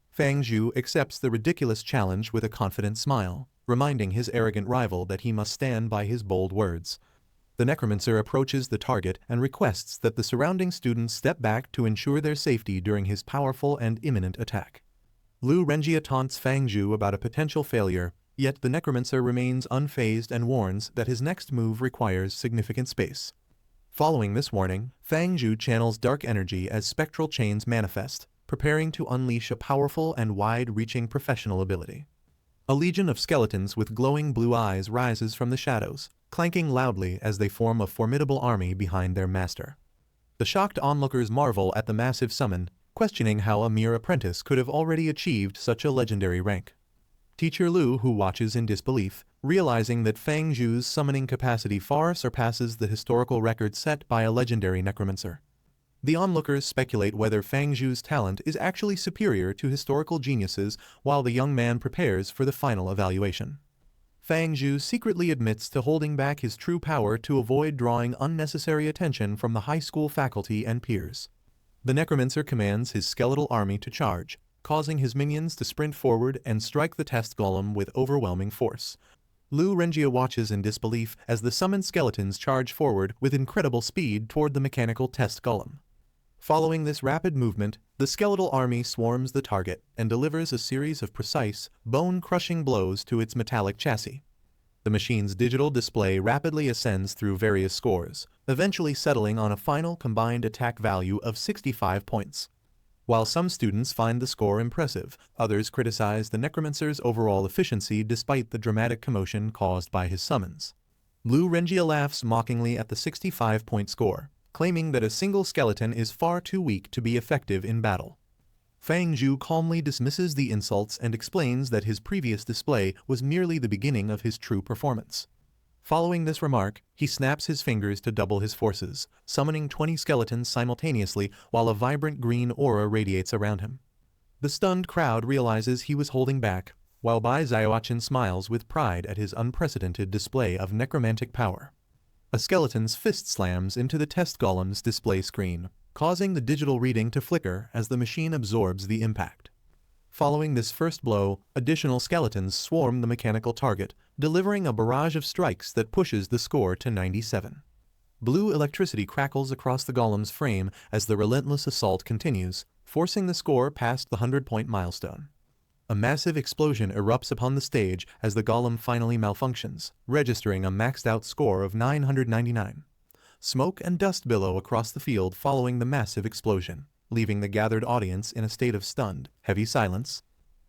Fang Zhu accepts the ridiculous challenge with a confident smile, reminding his arrogant rival that he must stand by his bold words. The necromancer approaches the target and requests that the surrounding students step back to ensure their safety during his powerful and imminent attack. Lu Renjia taunts Fang Zhu about a potential failure, yet the necromancer remains unfazed and warns that his next move requires significant space. Following this warning, Fang Zhu channels dark energy as spectral chains manifest, preparing to unleash a powerful and wide-reaching professional ability. A legion of skeletons with glowing blue eyes rises from the shadows, clanking loudly as they form a formidable army behind their master. The shocked onlookers marvel at the massive summon, questioning how a mere apprentice could have already achieved such a legendary rank. Teacher Lu, who watches in disbelief, realizing that Fang Zhu's summoning capacity far surpasses the historical record set by a legendary necromancer. The onlookers speculate whether Fang Zhu's talent is actually superior to historical geniuses while the young man prepares for the final evaluation. Fang Zhu secretly admits to holding back his true power to avoid drawing unnecessary attention from the high school faculty and peers. The necromancer commands his skeletal army to charge, causing his minions to sprint forward and strike the test golem with overwhelming force. Lu Renjia watches in disbelief as the summoned skeletons charge forward with incredible speed toward the mechanical test golem. Following this rapid movement, the skeletal army swarms the target and delivers a series of precise, bone-crushing blows to its metallic chassis. The machine's digital display rapidly ascends through various scores, eventually settling on a final combined attack value of 65 points. While some students find the score impressive, others criticize the necromancer's overall efficiency despite the dramatic commotion caused by his summons. Lu Renjia laughs mockingly at the 65-point score, claiming that a single skeleton is far too weak to be effective in battle. Fang Zhu calmly dismisses the insults and explains that his previous display was merely the beginning of his true performance. Following this remark, he snaps his fingers to double his forces, summoning 20 skeletons simultaneously while a vibrant green aura radiates around him. The stunned crowd realizes he was holding back, while Bai Xiaoshan smiles with pride at his unprecedented display of necromantic power. A skeleton's fist slams into the test golem's display screen, causing the digital reading to flicker as the machine absorbs the impact. Following this first blow, additional skeletons swarm the mechanical target, delivering a barrage of strikes that pushes the score to 97. Blue electricity crackles across the golem's frame as the relentless assault continues, forcing the score past the 100-point milestone. A massive explosion erupts upon the stage as the golem finally malfunctions, registering a maxed-out score of 999. Smoke and dust billow across the field following the massive explosion. leaving the gathered audience in a state of stunned, heavy silence.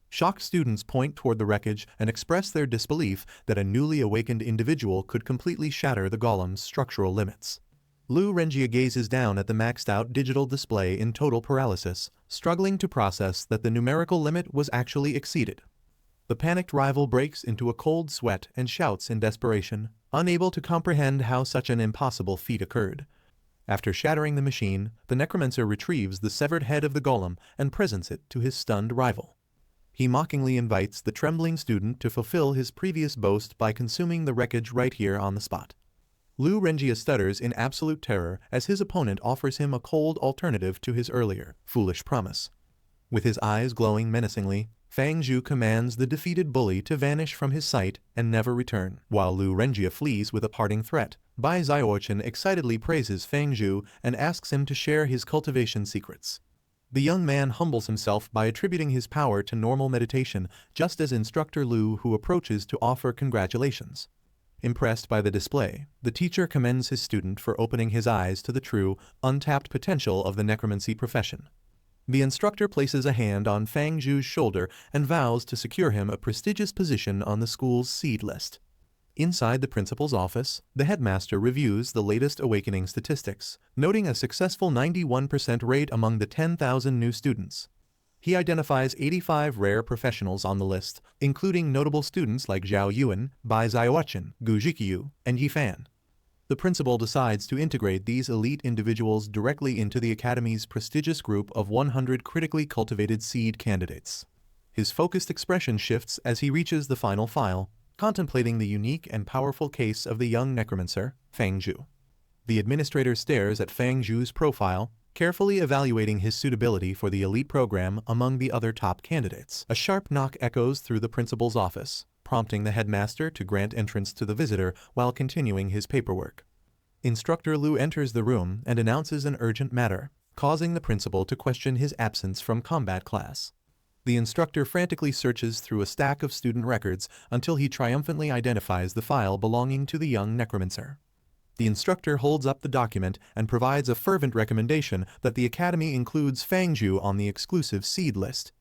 Shocked students point toward the wreckage and express their disbelief that a newly awakened individual could completely shatter the golem's structural limits. Lu Renjia gazes down at the maxed-out digital display in total paralysis, struggling to process that the numerical limit was actually exceeded. The panicked rival breaks into a cold sweat and shouts in desperation, unable to comprehend how such an impossible feat occurred. After shattering the machine, the necromancer retrieves the severed head of the golem and presents it to his stunned rival. He mockingly invites the trembling student to fulfill his previous boast by consuming the wreckage right here on the spot. Lu Renjia stutters in absolute terror as his opponent offers him a cold alternative to his earlier, foolish promise. With his eyes glowing menacingly, Fang Zhu commands the defeated bully to vanish from his sight and never return. While Lu Renjia flees with a parting threat, Bai Xiaochen excitedly praises Fang Zhu and asks him to share his cultivation secrets. The young man humbles himself by attributing his power to normal meditation, just as Instructor Lu who approaches to offer congratulations. Impressed by the display, the teacher commends his student for opening his eyes to the true, untapped potential of the necromancy profession. The instructor places a hand on Fang Zhu's shoulder and vows to secure him a prestigious position on the school's seed list. Inside the principal's office, the headmaster reviews the latest awakening statistics, noting a successful 91% rate among the 10,000 new students. He identifies 85 rare professionals on the list, including notable students like Zhao Yuan, Bai Xiaochen, Gu Zhiqiu, and Yi Fan. The principal decides to integrate these elite individuals directly into the Academy's prestigious group of 100 critically cultivated seed candidates. His focused expression shifts as he reaches the final file, contemplating the unique and powerful case of the young necromancer, Fang Zhu. The administrator stares at Fang Zhu's profile, carefully evaluating his suitability for the elite program among the other top candidates. A sharp knock echoes through the principal's office, prompting the headmaster to grant entrance to the visitor while continuing his paperwork. Instructor Lu enters the room and announces an urgent matter, causing the principal to question his absence from combat class. The instructor frantically searches through a stack of student records until he triumphantly identifies the file belonging to the young necromancer. The instructor holds up the document and provides a fervent recommendation that the Academy includes Fang Zhu on the exclusive seed list.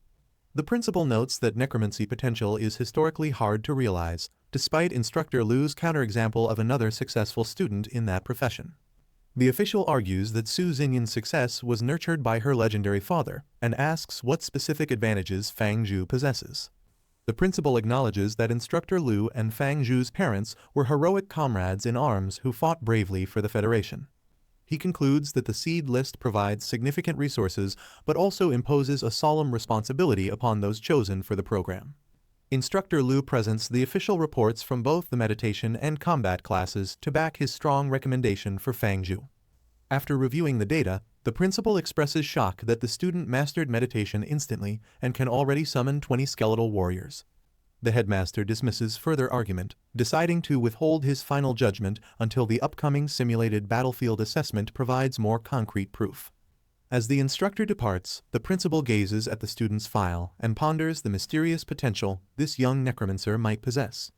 The principal notes that necromancy potential is historically hard to realize, despite Instructor Lu's counterexample of another successful student in that profession. The official argues that Su Xinyan's success was nurtured by her legendary father, and asks what specific advantages Fang Zhu possesses. The principal acknowledges that Instructor Lu and Fang Zhu's parents were heroic comrades in arms who fought bravely for the Federation. He concludes that the seed list provides significant resources but also imposes a solemn responsibility upon those chosen for the program. Instructor Lu presents the official reports from both the meditation and combat classes to back his strong recommendation for Fang Zhu. After reviewing the data, the principal expresses shock that the student mastered meditation instantly and can already summon 20 skeletal warriors. The headmaster dismisses further argument, deciding to withhold his final judgment until the upcoming simulated battlefield assessment provides more concrete proof. As the instructor departs, the principal gazes at the student's file and ponders the mysterious potential this young necromancer might possess.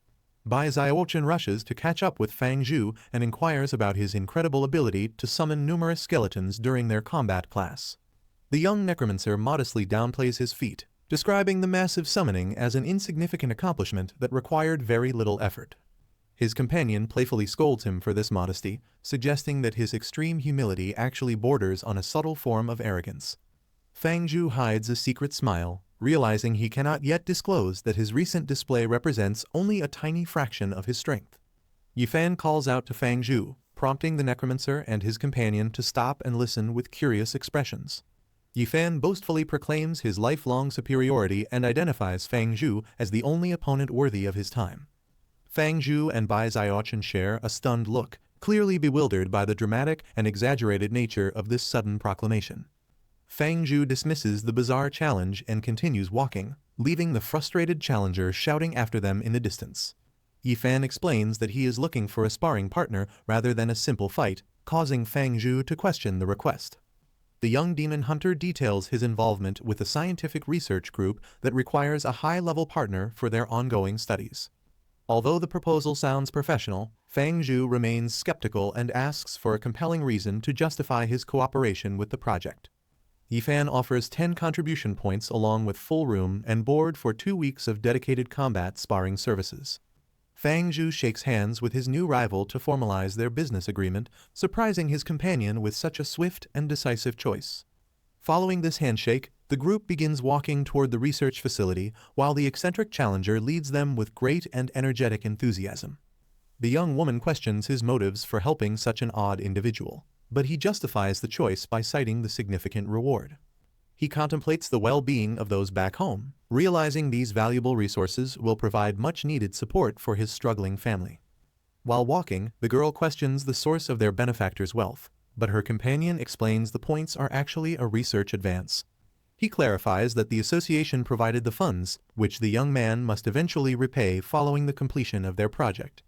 Bai Xiaochen rushes to catch up with Fang Zhu and inquires about his incredible ability to summon numerous skeletons during their combat class. The young necromancer modestly downplays his feat, describing the massive summoning as an insignificant accomplishment that required very little effort. His companion playfully scolds him for this modesty, suggesting that his extreme humility actually borders on a subtle form of arrogance. Fang Zhu hides a secret smile, realizing he cannot yet disclose that his recent display represents only a tiny fraction of his strength. Yi Fan calls out to Fang Zhu, prompting the necromancer and his companion to stop and listen with curious expressions. Yi Fan boastfully proclaims his lifelong superiority and identifies Fang Zhu as the only opponent worthy of his time. Fang Zhu and Bai Xiaochen share a stunned look, clearly bewildered by the dramatic and exaggerated nature of this sudden proclamation. Fang Zhu dismisses the bizarre challenge and continues walking, leaving the frustrated challenger shouting after them in the distance. Yi Fan explains that he is looking for a sparring partner rather than a simple fight, causing Fang Zhu to question the request. The young demon hunter details his involvement with a scientific research group that requires a high-level partner for their ongoing studies. Although the proposal sounds professional, Fang Zhu remains skeptical and asks for a compelling reason to justify his cooperation with the project. Yifan offers 10 contribution points along with full room and board for 2 weeks of dedicated combat sparring services. Fang Zhu shakes hands with his new rival to formalize their business agreement, surprising his companion with such a swift and decisive choice. Following this handshake, the group begins walking toward the research facility, while the eccentric challenger leads them with great and energetic enthusiasm. The young woman questions his motives for helping such an odd individual, but he justifies the choice by citing the significant reward. He contemplates the well-being of those back home, realizing these valuable resources will provide much-needed support for his struggling family. While walking, the girl questions the source of their benefactor's wealth, but her companion explains the points are actually a research advance. He clarifies that the association provided the funds, which the young man must eventually repay following the completion of their project.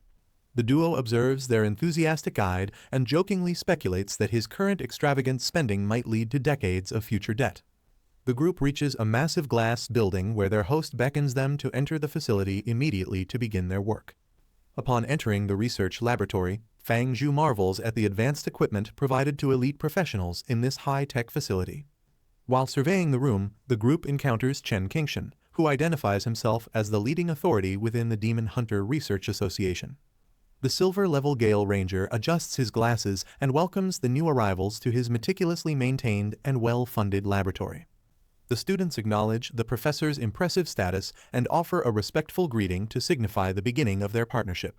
The duo observes their enthusiastic guide and jokingly speculates that his current extravagant spending might lead to decades of future debt. The group reaches a massive glass building where their host beckons them to enter the facility immediately to begin their work. Upon entering the research laboratory, Fang Zhu marvels at the advanced equipment provided to elite professionals in this high-tech facility. While surveying the room, the group encounters Chen Qingshan, who identifies himself as the leading authority within the Demon Hunter Research Association. The silver-level Gale Ranger adjusts his glasses and welcomes the new arrivals to his meticulously maintained and well-funded laboratory. The students acknowledge the professor's impressive status and offer a respectful greeting to signify the beginning of their partnership.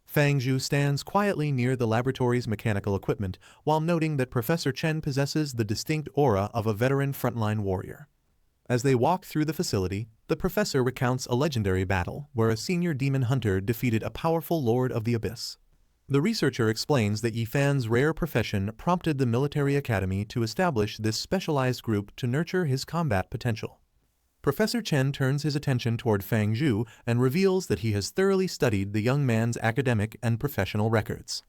Fang Zhu stands quietly near the laboratory's mechanical equipment while noting that Professor Chen possesses the distinct aura of a veteran frontline warrior. As they walk through the facility, the professor recounts a legendary battle where a senior demon hunter defeated a powerful lord of the abyss. The researcher explains that Yifan's rare profession prompted the military academy to establish this specialized group to nurture his combat potential. Professor Chen turns his attention toward Fang Zhu and reveals that he has thoroughly studied the young man's academic and professional records.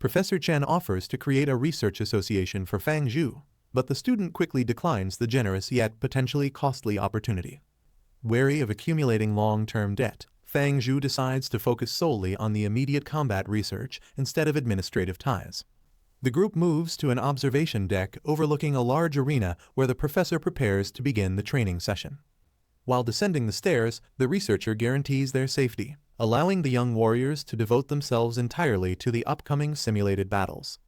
Professor Chen offers to create a research association for Fang Zhu, but the student quickly declines the generous yet potentially costly opportunity. Wary of accumulating long-term debt, Fang Zhu decides to focus solely on the immediate combat research instead of administrative ties. The group moves to an observation deck overlooking a large arena where the professor prepares to begin the training session. While descending the stairs, the researcher guarantees their safety, allowing the young warriors to devote themselves entirely to the upcoming simulated battles.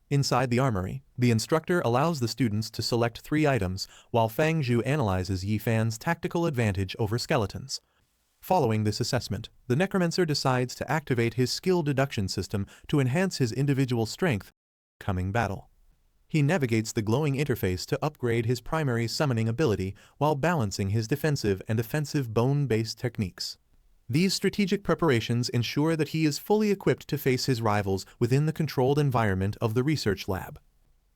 Inside the armory, the instructor allows the students to select 3 items, while Fang Zhu analyzes Yifan's tactical advantage over skeletons. Following this assessment, the necromancer decides to activate his skill deduction system to enhance his individual strength in coming battle. He navigates the glowing interface to upgrade his primary summoning ability while balancing his defensive and offensive bone-based techniques. These strategic preparations ensure that he is fully equipped to face his rivals within the controlled environment of the research lab.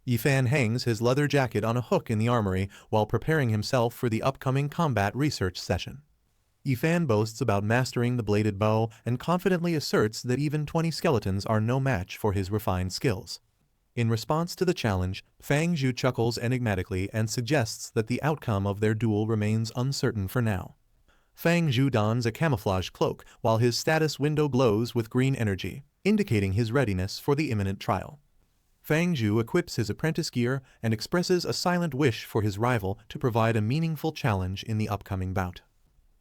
Yifan hangs his leather jacket on a hook in the armory while preparing himself for the upcoming combat research session. Yifan boasts about mastering the bladed bow and confidently asserts that even 20 skeletons are no match for his refined skills. In response to the challenge, Fang Zhu chuckles enigmatically and suggests that the outcome of their duel remains uncertain for now. Fang Zhu dons a camouflage cloak while his status window glows with green energy, indicating his readiness for the imminent trial. Fang Zhu equips his apprentice gear and expresses a silent wish for his rival to provide a meaningful challenge in the upcoming bout.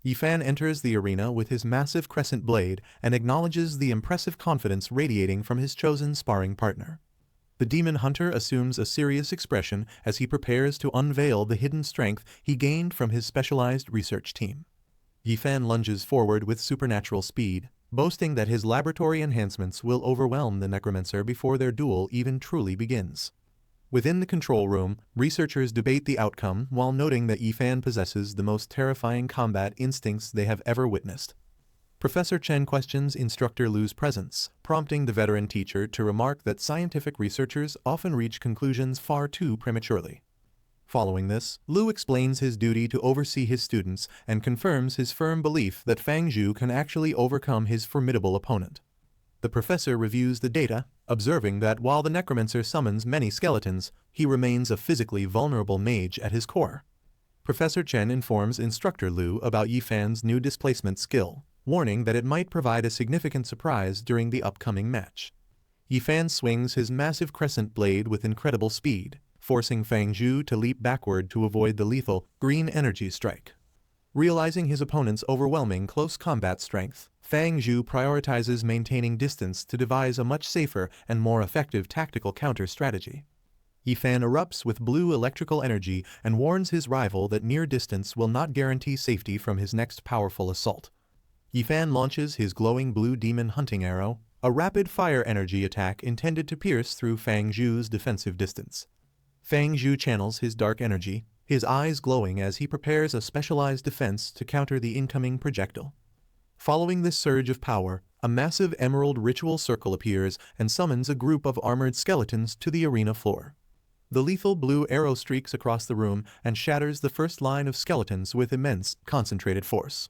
Yifan enters the arena with his massive crescent blade and acknowledges the impressive confidence radiating from his chosen sparring partner. The demon hunter assumes a serious expression as he prepares to unveil the hidden strength he gained from his specialized research team. Yifan lunges forward with supernatural speed, boasting that his laboratory enhancements will overwhelm the necromancer before their duel even truly begins. Within the control room, researchers debate the outcome while noting that Yifan possesses the most terrifying combat instincts they have ever witnessed. Professor Chen questions Instructor Lu's presence, prompting the veteran teacher to remark that scientific researchers often reach conclusions far too prematurely. Following this, Lu explains his duty to oversee his students and confirms his firm belief that Fang Zhu can actually overcome his formidable opponent. The professor reviews the data, observing that while the necromancer summons many skeletons, he remains a physically vulnerable mage at his core. Professor Chen informs Instructor Lu about Yifan's new displacement skill, warning that it might provide a significant surprise during the upcoming match. Yifan swings his massive crescent blade with incredible speed, forcing Fang Zhu to leap backward to avoid the lethal green energy strike. Realizing his opponent's overwhelming close combat strength, Fang Zhu prioritizes maintaining distance to devise a much safer and more effective tactical counter strategy. Yifan erupts with blue electrical energy and warns his rival that near distance will not guarantee safety from his next powerful assault. Yifan launches his glowing blue demon hunting arrow, a rapid-fire energy attack intended to pierce through Fang Zhu's defensive distance. Fang Zhu channels his dark energy, his eyes glowing as he prepares a specialized defense to counter the incoming projectile. Following this surge of power, a massive emerald ritual circle appears and summons a group of armored skeletons to the arena floor. The lethal blue arrow streaks across the room and shatters the first line of skeletons with immense, concentrated force.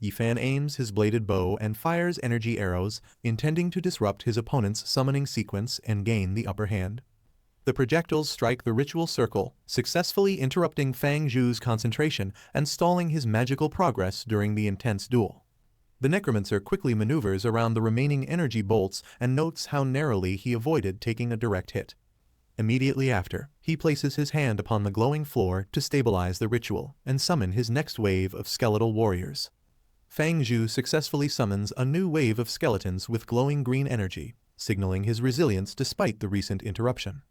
Yifan aims his bladed bow and fires energy arrows, intending to disrupt his opponent's summoning sequence and gain the upper hand. The projectiles strike the ritual circle, successfully interrupting Fang Zhu's concentration and stalling his magical progress during the intense duel. The Necromancer quickly maneuvers around the remaining energy bolts and notes how narrowly he avoided taking a direct hit. Immediately after, he places his hand upon the glowing floor to stabilize the ritual and summon his next wave of skeletal warriors. Fang Zhu successfully summons a new wave of skeletons with glowing green energy, signaling his resilience despite the recent interruption.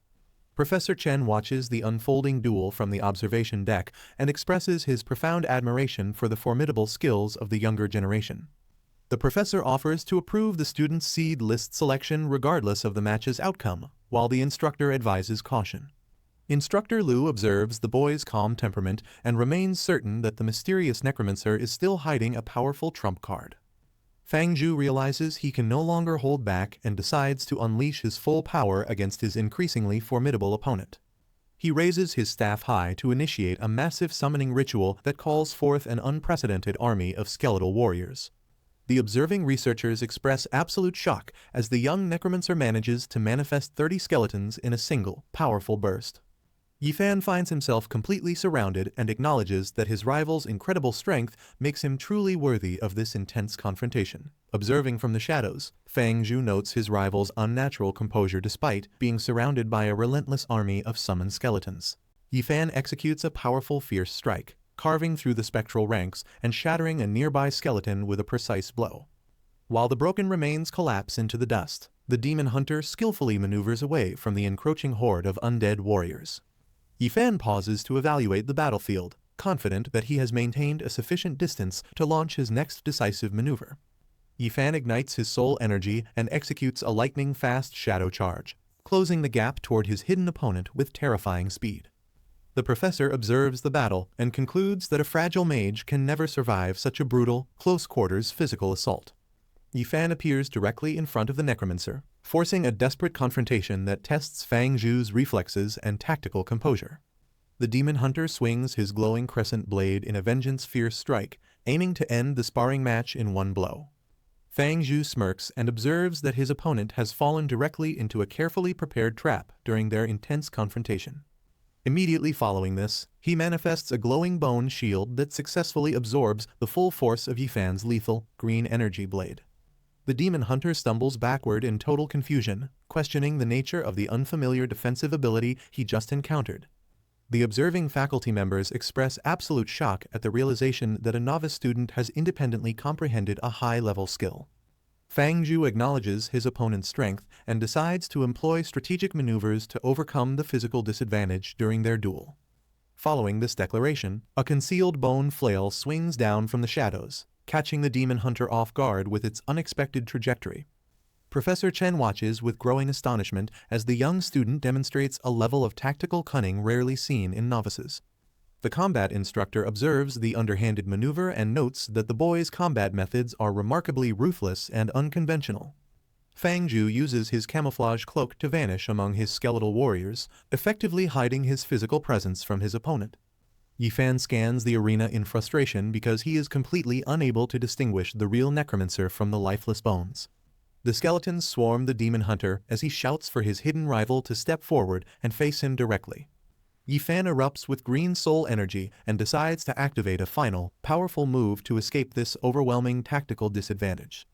Professor Chen watches the unfolding duel from the observation deck and expresses his profound admiration for the formidable skills of the younger generation. The professor offers to approve the students' seed list selection regardless of the match's outcome, while the instructor advises caution. Instructor Liu observes the boy's calm temperament and remains certain that the mysterious necromancer is still hiding a powerful trump card. Fang Zhu realizes he can no longer hold back and decides to unleash his full power against his increasingly formidable opponent. He raises his staff high to initiate a massive summoning ritual that calls forth an unprecedented army of skeletal warriors. The observing researchers express absolute shock as the young necromancer manages to manifest 30 skeletons in a single, powerful burst. Yifan finds himself completely surrounded and acknowledges that his rival's incredible strength makes him truly worthy of this intense confrontation. Observing from the shadows, Fang Zhu notes his rival's unnatural composure despite being surrounded by a relentless army of summoned skeletons. Yifan executes a powerful fierce strike, carving through the spectral ranks and shattering a nearby skeleton with a precise blow. While the broken remains collapse into the dust, the demon hunter skillfully maneuvers away from the encroaching horde of undead warriors. Yifan pauses to evaluate the battlefield, confident that he has maintained a sufficient distance to launch his next decisive maneuver. Yifan ignites his soul energy and executes a lightning-fast shadow charge, closing the gap toward his hidden opponent with terrifying speed. The professor observes the battle and concludes that a fragile mage can never survive such a brutal, close-quarters physical assault. Yifan appears directly in front of the necromancer, forcing a desperate confrontation that tests Fang Zhu's reflexes and tactical composure. The demon hunter swings his glowing crescent blade in a vengeance-fierce strike, aiming to end the sparring match in one blow. Fang Zhu smirks and observes that his opponent has fallen directly into a carefully prepared trap during their intense confrontation. Immediately following this, he manifests a glowing bone shield that successfully absorbs the full force of Yifan's lethal, green energy blade. The demon hunter stumbles backward in total confusion, questioning the nature of the unfamiliar defensive ability he just encountered. The observing faculty members express absolute shock at the realization that a novice student has independently comprehended a high-level skill. Fang Zhu acknowledges his opponent's strength and decides to employ strategic maneuvers to overcome the physical disadvantage during their duel. Following this declaration, a concealed bone flail swings down from the shadows, catching the demon hunter off guard with its unexpected trajectory. Professor Chen watches with growing astonishment as the young student demonstrates a level of tactical cunning rarely seen in novices. The combat instructor observes the underhanded maneuver and notes that the boy's combat methods are remarkably ruthless and unconventional. Fang Zhu uses his camouflage cloak to vanish among his skeletal warriors, effectively hiding his physical presence from his opponent. Yifan scans the arena in frustration because he is completely unable to distinguish the real necromancer from the lifeless bones. The skeletons swarm the demon hunter as he shouts for his hidden rival to step forward and face him directly. Yifan erupts with green soul energy and decides to activate a final, powerful move to escape this overwhelming tactical disadvantage.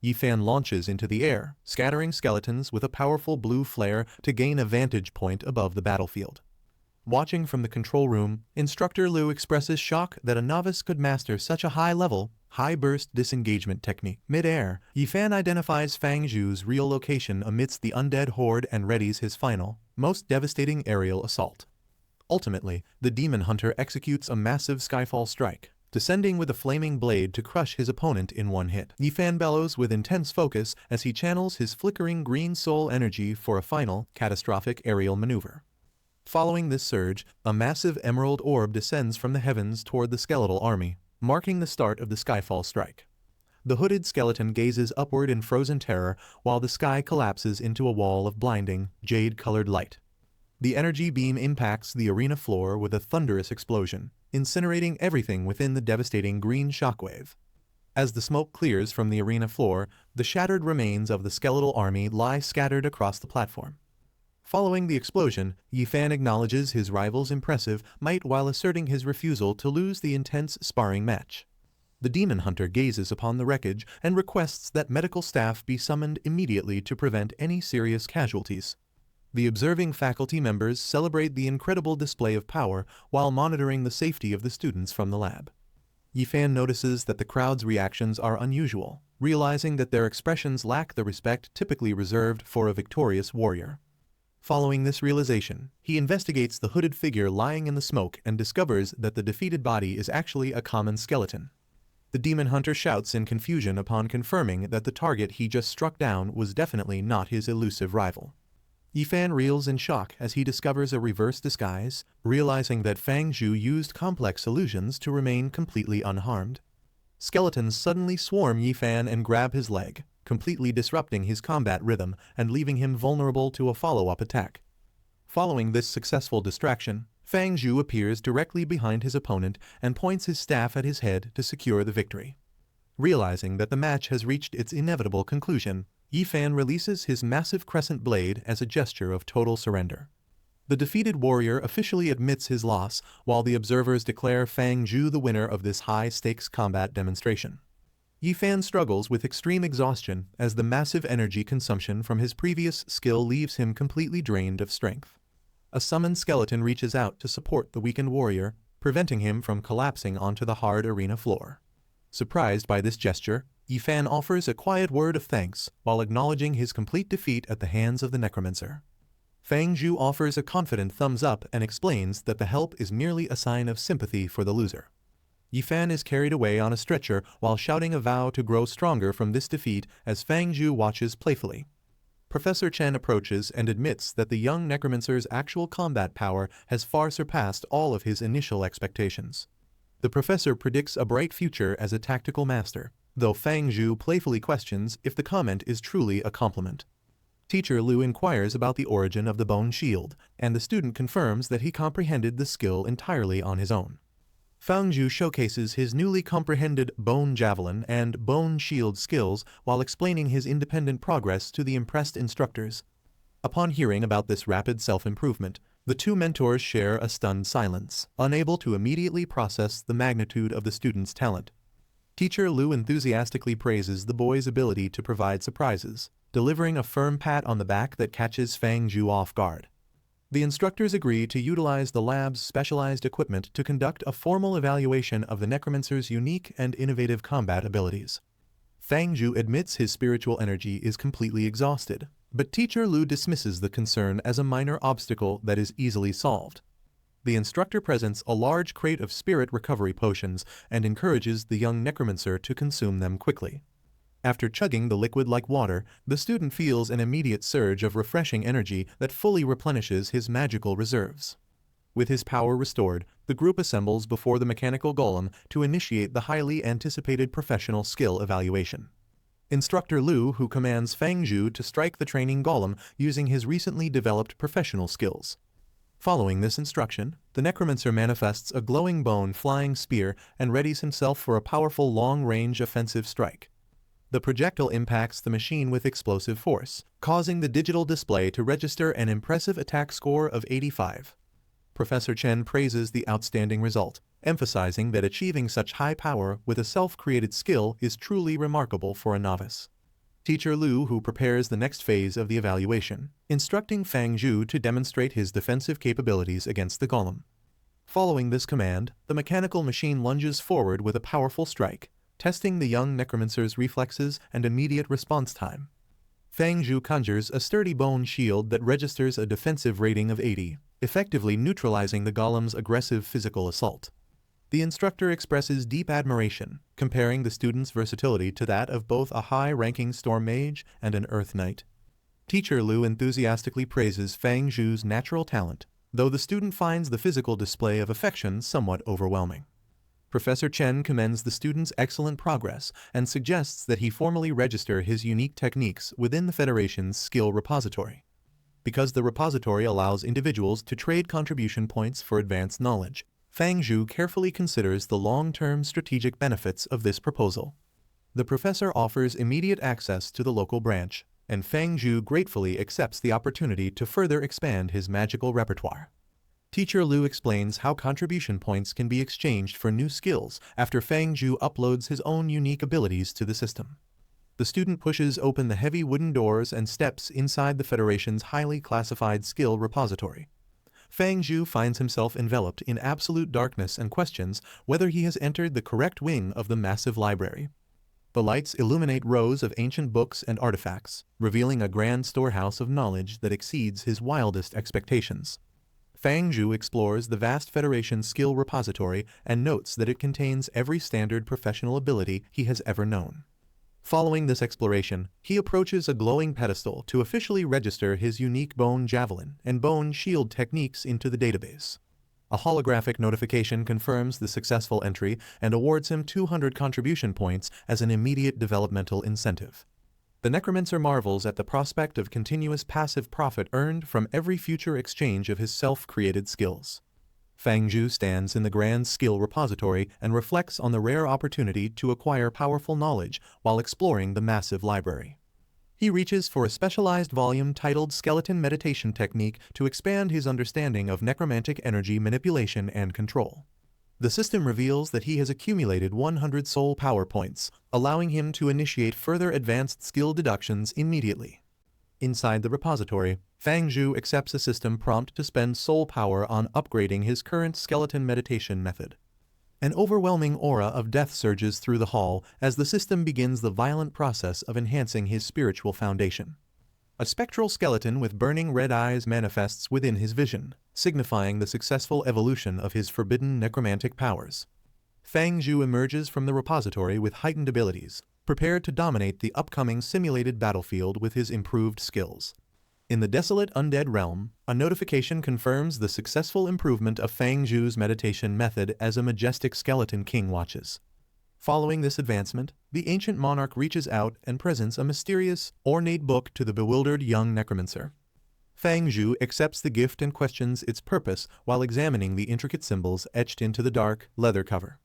Yifan launches into the air, scattering skeletons with a powerful blue flare to gain a vantage point above the battlefield. Watching from the control room, Instructor Liu expresses shock that a novice could master such a high-level, high-burst disengagement technique. Mid-air, Yifan identifies Fang Zhu's real location amidst the undead horde and readies his final, most devastating aerial assault. Ultimately, the demon hunter executes a massive skyfall strike, descending with a flaming blade to crush his opponent in one hit. Yifan bellows with intense focus as he channels his flickering green soul energy for a final, catastrophic aerial maneuver. Following this surge, a massive emerald orb descends from the heavens toward the skeletal army, marking the start of the skyfall strike. The hooded skeleton gazes upward in frozen terror while the sky collapses into a wall of blinding, jade-colored light. The energy beam impacts the arena floor with a thunderous explosion, incinerating everything within the devastating green shockwave. As the smoke clears from the arena floor, the shattered remains of the skeletal army lie scattered across the platform. Following the explosion, Yifan acknowledges his rival's impressive might while asserting his refusal to lose the intense sparring match. The demon hunter gazes upon the wreckage and requests that medical staff be summoned immediately to prevent any serious casualties. The observing faculty members celebrate the incredible display of power while monitoring the safety of the students from the lab. Yifan notices that the crowd's reactions are unusual, realizing that their expressions lack the respect typically reserved for a victorious warrior. Following this realization, he investigates the hooded figure lying in the smoke and discovers that the defeated body is actually a common skeleton. The demon hunter shouts in confusion upon confirming that the target he just struck down was definitely not his elusive rival. Yifan reels in shock as he discovers a reverse disguise, realizing that Fang Zhu used complex illusions to remain completely unharmed. Skeletons suddenly swarm Yifan and grab his leg, completely disrupting his combat rhythm and leaving him vulnerable to a follow-up attack. Following this successful distraction, Fang Zhu appears directly behind his opponent and points his staff at his head to secure the victory. Realizing that the match has reached its inevitable conclusion, Yifan releases his massive crescent blade as a gesture of total surrender. The defeated warrior officially admits his loss, while the observers declare Fang Zhu the winner of this high-stakes combat demonstration. Yifan struggles with extreme exhaustion as the massive energy consumption from his previous skill leaves him completely drained of strength. A summoned skeleton reaches out to support the weakened warrior, preventing him from collapsing onto the hard arena floor. Surprised by this gesture, Yifan offers a quiet word of thanks while acknowledging his complete defeat at the hands of the Necromancer. Fang Zhu offers a confident thumbs up and explains that the help is merely a sign of sympathy for the loser. Yifan is carried away on a stretcher while shouting a vow to grow stronger from this defeat as Fang Zhu watches playfully. Professor Chen approaches and admits that the young Necromancer's actual combat power has far surpassed all of his initial expectations. The professor predicts a bright future as a tactical master, though Fang Zhu playfully questions if the comment is truly a compliment. Teacher Liu inquires about the origin of the bone shield, and the student confirms that he comprehended the skill entirely on his own. Fang Zhu showcases his newly comprehended bone javelin and bone shield skills while explaining his independent progress to the impressed instructors. Upon hearing about this rapid self-improvement, the two mentors share a stunned silence, unable to immediately process the magnitude of the student's talent. Teacher Liu enthusiastically praises the boy's ability to provide surprises, delivering a firm pat on the back that catches Fang Zhu off guard. The instructors agree to utilize the lab's specialized equipment to conduct a formal evaluation of the Necromancer's unique and innovative combat abilities. Fang Zhu admits his spiritual energy is completely exhausted, but Teacher Liu dismisses the concern as a minor obstacle that is easily solved. The instructor presents a large crate of spirit recovery potions and encourages the young necromancer to consume them quickly. After chugging the liquid like water, the student feels an immediate surge of refreshing energy that fully replenishes his magical reserves. With his power restored, the group assembles before the mechanical golem to initiate the highly anticipated professional skill evaluation. Instructor Liu, who commands Fang Zhu to strike the training golem using his recently developed professional skills. Following this instruction, the necromancer manifests a glowing bone flying spear and readies himself for a powerful long-range offensive strike. The projectile impacts the machine with explosive force, causing the digital display to register an impressive attack score of 85. Professor Chen praises the outstanding result, emphasizing that achieving such high power with a self-created skill is truly remarkable for a novice. Teacher Lu who prepares the next phase of the evaluation, instructing Fang Zhu to demonstrate his defensive capabilities against the golem. Following this command, the mechanical machine lunges forward with a powerful strike, testing the young necromancer's reflexes and immediate response time. Fang Zhu conjures a sturdy bone shield that registers a defensive rating of 80, effectively neutralizing the golem's aggressive physical assault. The instructor expresses deep admiration, comparing the student's versatility to that of both a high-ranking storm mage and an earth knight. Teacher Lu enthusiastically praises Fang Zhu's natural talent, though the student finds the physical display of affection somewhat overwhelming. Professor Chen commends the student's excellent progress and suggests that he formally register his unique techniques within the Federation's skill repository. Because the repository allows individuals to trade contribution points for advanced knowledge, Fang Zhu carefully considers the long-term strategic benefits of this proposal. The professor offers immediate access to the local branch, and Fang Zhu gratefully accepts the opportunity to further expand his magical repertoire. Teacher Lu explains how contribution points can be exchanged for new skills after Fang Zhu uploads his own unique abilities to the system. The student pushes open the heavy wooden doors and steps inside the Federation's highly classified skill repository. Fang Zhu finds himself enveloped in absolute darkness and questions whether he has entered the correct wing of the massive library. The lights illuminate rows of ancient books and artifacts, revealing a grand storehouse of knowledge that exceeds his wildest expectations. Fang Zhu explores the vast Federation skill repository and notes that it contains every standard professional ability he has ever known. Following this exploration, he approaches a glowing pedestal to officially register his unique bone javelin and bone shield techniques into the database. A holographic notification confirms the successful entry and awards him 200 contribution points as an immediate developmental incentive. The necromancer marvels at the prospect of continuous passive profit earned from every future exchange of his self-created skills. Fang Zhu stands in the grand skill repository and reflects on the rare opportunity to acquire powerful knowledge while exploring the massive library. He reaches for a specialized volume titled Skeleton Meditation Technique to expand his understanding of necromantic energy manipulation and control. The system reveals that he has accumulated 100 soul power points, allowing him to initiate further advanced skill deductions immediately. Inside the repository, Fang Zhu accepts a system prompt to spend soul power on upgrading his current skeleton meditation method. An overwhelming aura of death surges through the hall as the system begins the violent process of enhancing his spiritual foundation. A spectral skeleton with burning red eyes manifests within his vision, signifying the successful evolution of his forbidden necromantic powers. Fang Zhu emerges from the repository with heightened abilities, prepared to dominate the upcoming simulated battlefield with his improved skills. In the desolate undead realm, a notification confirms the successful improvement of Fang Zhu's meditation method as a majestic skeleton king watches. Following this advancement, the ancient monarch reaches out and presents a mysterious, ornate book to the bewildered young necromancer. Fang Zhu accepts the gift and questions its purpose while examining the intricate symbols etched into the dark, leather cover.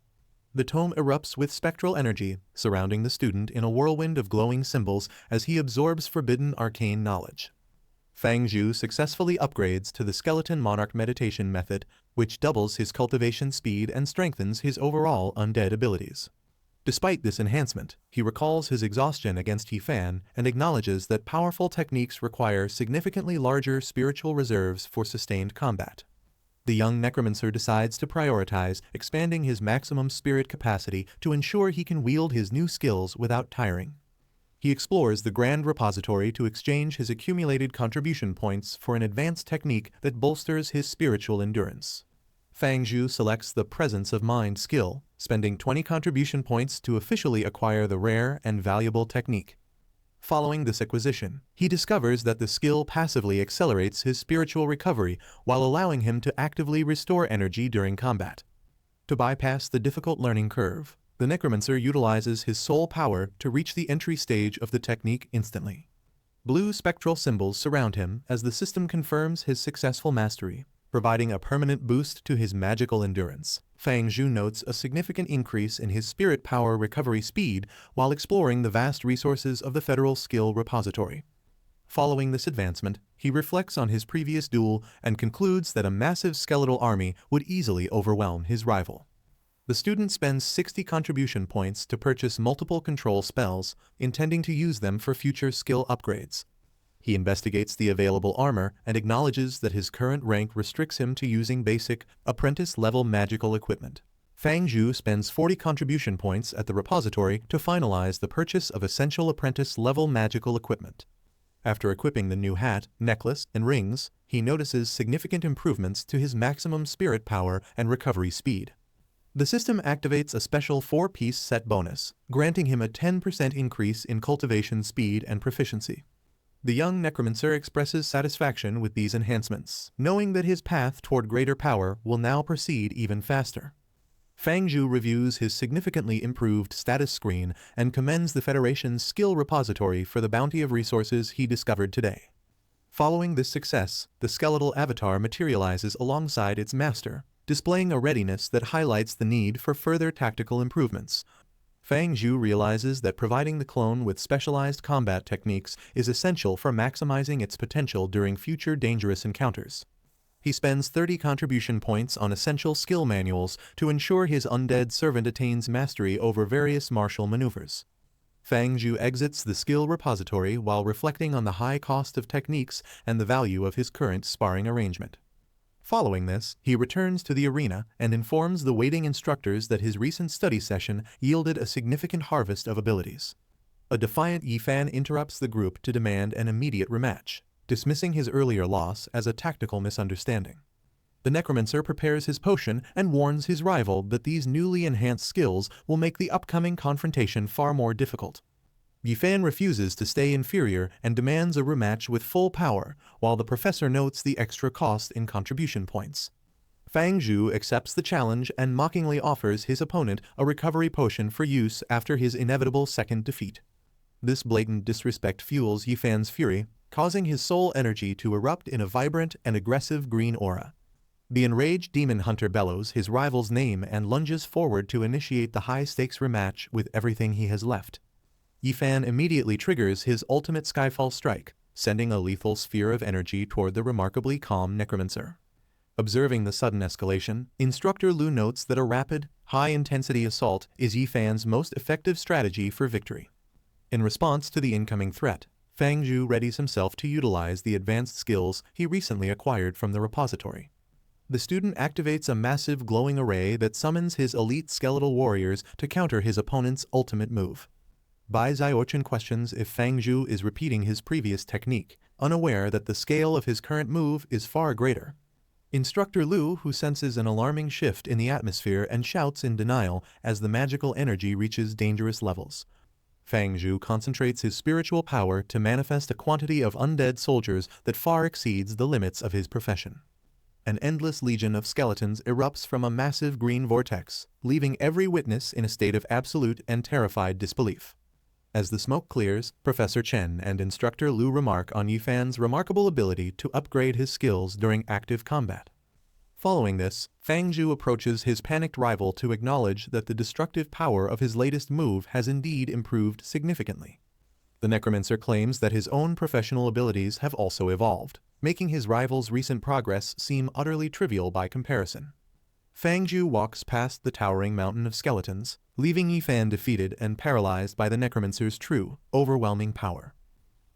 The tome erupts with spectral energy, surrounding the student in a whirlwind of glowing symbols as he absorbs forbidden arcane knowledge. Fang Zhu successfully upgrades to the Skeleton Monarch meditation method, which doubles his cultivation speed and strengthens his overall undead abilities. Despite this enhancement, he recalls his exhaustion against He Fan and acknowledges that powerful techniques require significantly larger spiritual reserves for sustained combat. The young necromancer decides to prioritize expanding his maximum spirit capacity to ensure he can wield his new skills without tiring. He explores the grand repository to exchange his accumulated contribution points for an advanced technique that bolsters his spiritual endurance. Fang Zhu selects the Presence of Mind skill, spending 20 contribution points to officially acquire the rare and valuable technique. Following this acquisition, he discovers that the skill passively accelerates his spiritual recovery while allowing him to actively restore energy during combat. To bypass the difficult learning curve, the necromancer utilizes his soul power to reach the entry stage of the technique instantly. Blue spectral symbols surround him as the system confirms his successful mastery, providing a permanent boost to his magical endurance. Fang Zhu notes a significant increase in his spirit power recovery speed while exploring the vast resources of the Federal Skill Repository. Following this advancement, he reflects on his previous duel and concludes that a massive skeletal army would easily overwhelm his rival. The student spends 60 contribution points to purchase multiple control spells, intending to use them for future skill upgrades. He investigates the available armor and acknowledges that his current rank restricts him to using basic, apprentice-level magical equipment. Fang Zhu spends 40 contribution points at the repository to finalize the purchase of essential apprentice-level magical equipment. After equipping the new hat, necklace, and rings, he notices significant improvements to his maximum spirit power and recovery speed. The system activates a special 4-piece set bonus, granting him a 10% increase in cultivation speed and proficiency. The young necromancer expresses satisfaction with these enhancements, knowing that his path toward greater power will now proceed even faster. Fang Zhu reviews his significantly improved status screen and commends the Federation's skill repository for the bounty of resources he discovered today. Following this success, the skeletal avatar materializes alongside its master, displaying a readiness that highlights the need for further tactical improvements. Fang Zhu realizes that providing the clone with specialized combat techniques is essential for maximizing its potential during future dangerous encounters. He spends 30 contribution points on essential skill manuals to ensure his undead servant attains mastery over various martial maneuvers. Fang Zhu exits the skill repository while reflecting on the high cost of techniques and the value of his current sparring arrangement. Following this, he returns to the arena and informs the waiting instructors that his recent study session yielded a significant harvest of abilities. A defiant Yifan interrupts the group to demand an immediate rematch, dismissing his earlier loss as a tactical misunderstanding. The necromancer prepares his potion and warns his rival that these newly enhanced skills will make the upcoming confrontation far more difficult. Yifan refuses to stay inferior and demands a rematch with full power, while the professor notes the extra cost in contribution points. Fang Zhu accepts the challenge and mockingly offers his opponent a recovery potion for use after his inevitable second defeat. This blatant disrespect fuels Yifan's fury, causing his soul energy to erupt in a vibrant and aggressive green aura. The enraged demon hunter bellows his rival's name and lunges forward to initiate the high-stakes rematch with everything he has left. Yifan immediately triggers his ultimate Skyfall strike, sending a lethal sphere of energy toward the remarkably calm necromancer. Observing the sudden escalation, Instructor Lu notes that a rapid, high-intensity assault is Yifan's most effective strategy for victory. In response to the incoming threat, Fang Zhu readies himself to utilize the advanced skills he recently acquired from the repository. The student activates a massive glowing array that summons his elite skeletal warriors to counter his opponent's ultimate move. Bai Xiaochen questions if Fang Zhu is repeating his previous technique, unaware that the scale of his current move is far greater. Instructor Lu, who senses an alarming shift in the atmosphere and shouts in denial as the magical energy reaches dangerous levels. Fang Zhu concentrates his spiritual power to manifest a quantity of undead soldiers that far exceeds the limits of his profession. An endless legion of skeletons erupts from a massive green vortex, leaving every witness in a state of absolute and terrified disbelief. As the smoke clears, Professor Chen and Instructor Lu remark on Yifan's remarkable ability to upgrade his skills during active combat. Following this, Fang Zhu approaches his panicked rival to acknowledge that the destructive power of his latest move has indeed improved significantly. The necromancer claims that his own professional abilities have also evolved, making his rival's recent progress seem utterly trivial by comparison. Fang Zhu walks past the towering mountain of skeletons, leaving Yifan defeated and paralyzed by the necromancer's true, overwhelming power.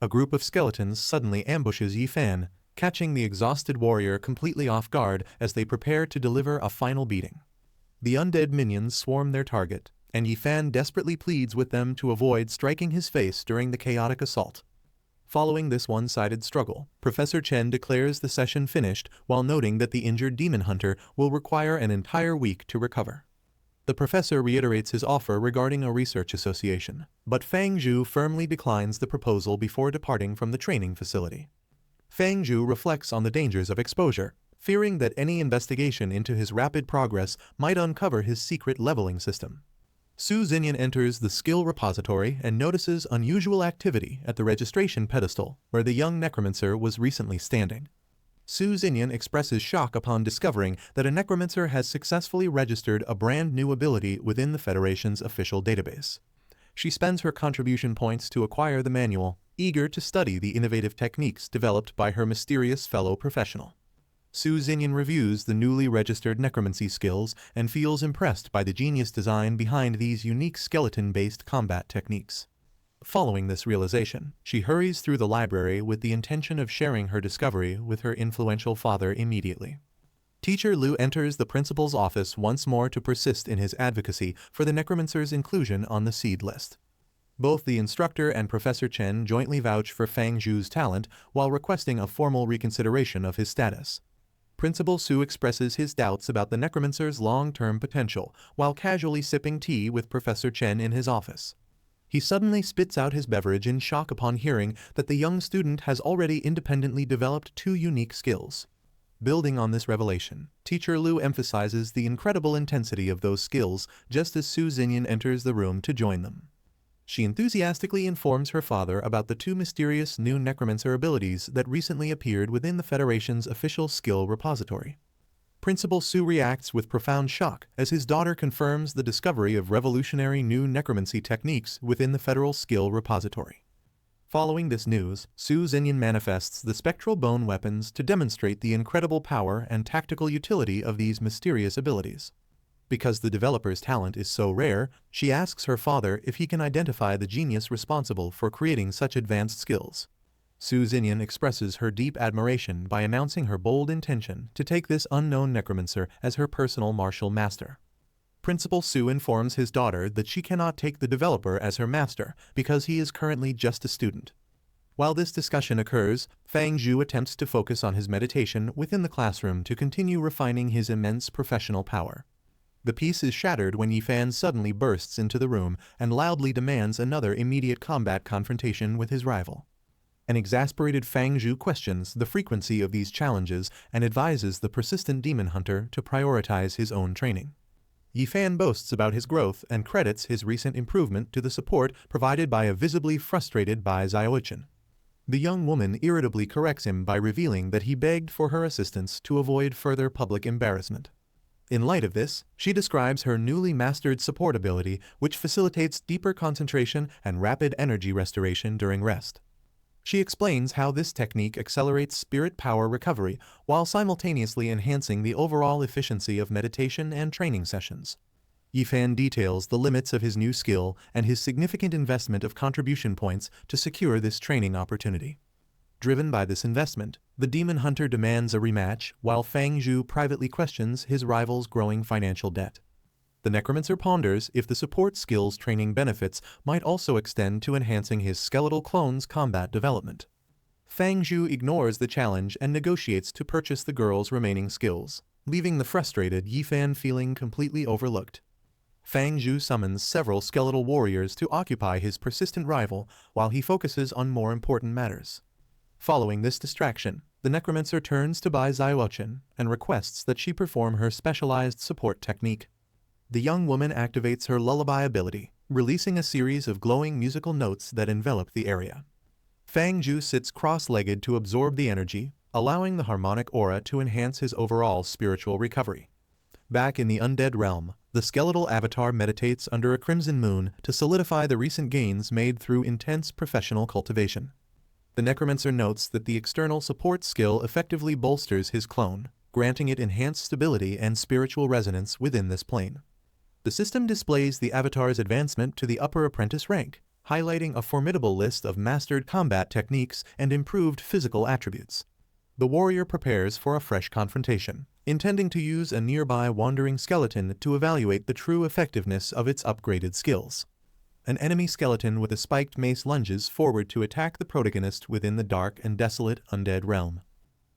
A group of skeletons suddenly ambushes Yifan, catching the exhausted warrior completely off guard as they prepare to deliver a final beating. The undead minions swarm their target, and Yifan desperately pleads with them to avoid striking his face during the chaotic assault. Following this one-sided struggle, Professor Chen declares the session finished while noting that the injured demon hunter will require an entire week to recover. The professor reiterates his offer regarding a research association, but Fang Zhu firmly declines the proposal before departing from the training facility. Fang Zhu reflects on the dangers of exposure, fearing that any investigation into his rapid progress might uncover his secret leveling system. Su Xinyan enters the skill repository and notices unusual activity at the registration pedestal where the young necromancer was recently standing. Su Xinyan expresses shock upon discovering that a necromancer has successfully registered a brand new ability within the Federation's official database. She spends her contribution points to acquire the manual, eager to study the innovative techniques developed by her mysterious fellow professional. Su Xinyan reviews the newly registered necromancy skills and feels impressed by the genius design behind these unique skeleton-based combat techniques. Following this realization, she hurries through the library with the intention of sharing her discovery with her influential father immediately. Teacher Liu enters the principal's office once more to persist in his advocacy for the necromancer's inclusion on the seed list. Both the instructor and Professor Chen jointly vouch for Fang Zhu's talent while requesting a formal reconsideration of his status. Principal Su expresses his doubts about the necromancer's long-term potential while casually sipping tea with Professor Chen in his office. He suddenly spits out his beverage in shock upon hearing that the young student has already independently developed two unique skills. Building on this revelation, Teacher Liu emphasizes the incredible intensity of those skills just as Su Xinyan enters the room to join them. She enthusiastically informs her father about the two mysterious new necromancer abilities that recently appeared within the Federation's official skill repository. Principal Su reacts with profound shock as his daughter confirms the discovery of revolutionary new necromancy techniques within the Federal Skill Repository. Following this news, Su Xinyan manifests the spectral bone weapons to demonstrate the incredible power and tactical utility of these mysterious abilities. Because the developer's talent is so rare, she asks her father if he can identify the genius responsible for creating such advanced skills. Su Xinyan expresses her deep admiration by announcing her bold intention to take this unknown necromancer as her personal martial master. Principal Su informs his daughter that she cannot take the developer as her master because he is currently just a student. While this discussion occurs, Fang Zhu attempts to focus on his meditation within the classroom to continue refining his immense professional power. The peace is shattered when Yifan suddenly bursts into the room and loudly demands another immediate combat confrontation with his rival. An exasperated Fang Zhu questions the frequency of these challenges and advises the persistent demon hunter to prioritize his own training. Yifan boasts about his growth and credits his recent improvement to the support provided by a visibly frustrated Bai Xiaochen. The young woman irritably corrects him by revealing that he begged for her assistance to avoid further public embarrassment. In light of this, she describes her newly mastered support ability, which facilitates deeper concentration and rapid energy restoration during rest. She explains how this technique accelerates spirit power recovery while simultaneously enhancing the overall efficiency of meditation and training sessions. Yifan details the limits of his new skill and his significant investment of contribution points to secure this training opportunity. Driven by this investment, the demon hunter demands a rematch while Fang Zhu privately questions his rival's growing financial debt. The necromancer ponders if the support skills training benefits might also extend to enhancing his skeletal clone's combat development. Fang Zhu ignores the challenge and negotiates to purchase the girl's remaining skills, leaving the frustrated Yifan feeling completely overlooked. Fang Zhu summons several skeletal warriors to occupy his persistent rival while he focuses on more important matters. Following this distraction, the necromancer turns to Bai Xiaochen and requests that she perform her specialized support technique. The young woman activates her lullaby ability, releasing a series of glowing musical notes that envelop the area. Fang Zhu sits cross-legged to absorb the energy, allowing the harmonic aura to enhance his overall spiritual recovery. Back in the undead realm, the skeletal avatar meditates under a crimson moon to solidify the recent gains made through intense professional cultivation. The necromancer notes that the external support skill effectively bolsters his clone, granting it enhanced stability and spiritual resonance within this plane. The system displays the avatar's advancement to the upper apprentice rank, highlighting a formidable list of mastered combat techniques and improved physical attributes. The warrior prepares for a fresh confrontation, intending to use a nearby wandering skeleton to evaluate the true effectiveness of its upgraded skills. An enemy skeleton with a spiked mace lunges forward to attack the protagonist within the dark and desolate undead realm.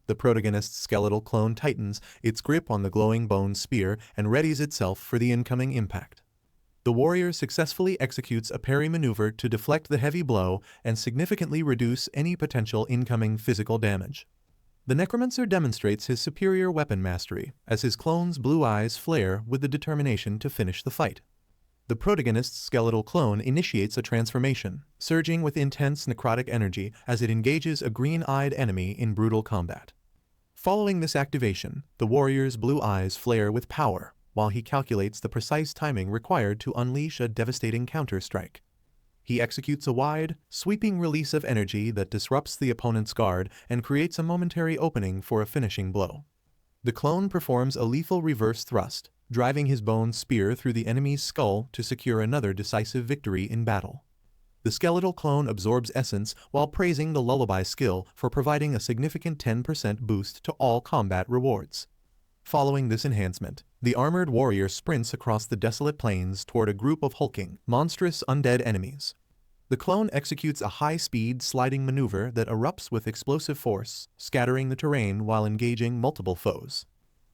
The protagonist's skeletal clone tightens its grip on the glowing bone spear and readies itself for the incoming impact. The warrior successfully executes a parry maneuver to deflect the heavy blow and significantly reduce any potential incoming physical damage. The necromancer demonstrates his superior weapon mastery as his clone's blue eyes flare with the determination to finish the fight. The protagonist's skeletal clone initiates a transformation, surging with intense necrotic energy as it engages a green-eyed enemy in brutal combat. Following this activation, the warrior's blue eyes flare with power, while he calculates the precise timing required to unleash a devastating counter-strike. He executes a wide, sweeping release of energy that disrupts the opponent's guard and creates a momentary opening for a finishing blow. The clone performs a lethal reverse thrust, driving his bone spear through the enemy's skull to secure another decisive victory in battle. The skeletal clone absorbs essence while praising the lullaby skill for providing a significant 10% boost to all combat rewards. Following this enhancement, the armored warrior sprints across the desolate plains toward a group of hulking, monstrous undead enemies. The clone executes a high-speed sliding maneuver that erupts with explosive force, scattering the terrain while engaging multiple foes.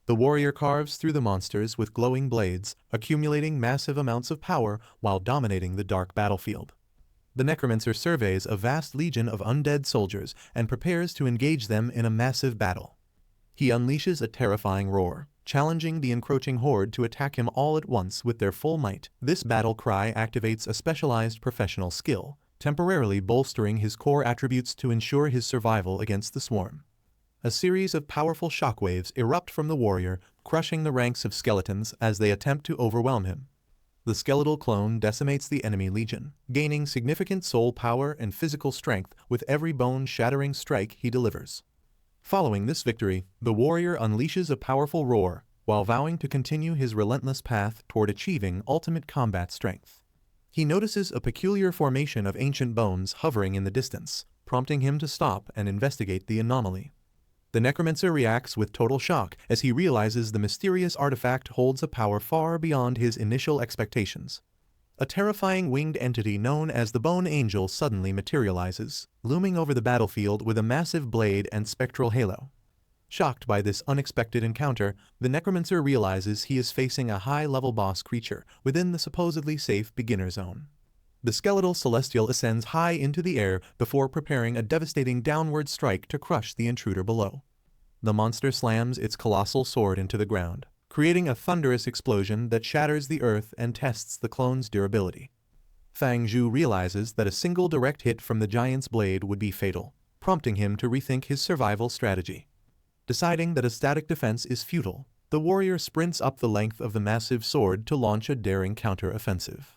The warrior carves through the monsters with glowing blades, accumulating massive amounts of power while dominating the dark battlefield. The Necromancer surveys a vast legion of undead soldiers and prepares to engage them in a massive battle. He unleashes a terrifying roar, challenging the encroaching horde to attack him all at once with their full might. This battle cry activates a specialized professional skill, temporarily bolstering his core attributes to ensure his survival against the swarm. A series of powerful shockwaves erupt from the warrior, crushing the ranks of skeletons as they attempt to overwhelm him. The skeletal clone decimates the enemy legion, gaining significant soul power and physical strength with every bone-shattering strike he delivers. Following this victory, the warrior unleashes a powerful roar, while vowing to continue his relentless path toward achieving ultimate combat strength. He notices a peculiar formation of ancient bones hovering in the distance, prompting him to stop and investigate the anomaly. The Necromancer reacts with total shock as he realizes the mysterious artifact holds a power far beyond his initial expectations. A terrifying winged entity known as the Bone Angel suddenly materializes, looming over the battlefield with a massive blade and spectral halo. Shocked by this unexpected encounter, the Necromancer realizes he is facing a high-level boss creature within the supposedly safe beginner zone. The skeletal celestial ascends high into the air before preparing a devastating downward strike to crush the intruder below. The monster slams its colossal sword into the ground, creating a thunderous explosion that shatters the earth and tests the clone's durability. Fang Zhu realizes that a single direct hit from the giant's blade would be fatal, prompting him to rethink his survival strategy. Deciding that a static defense is futile, the warrior sprints up the length of the massive sword to launch a daring counter-offensive.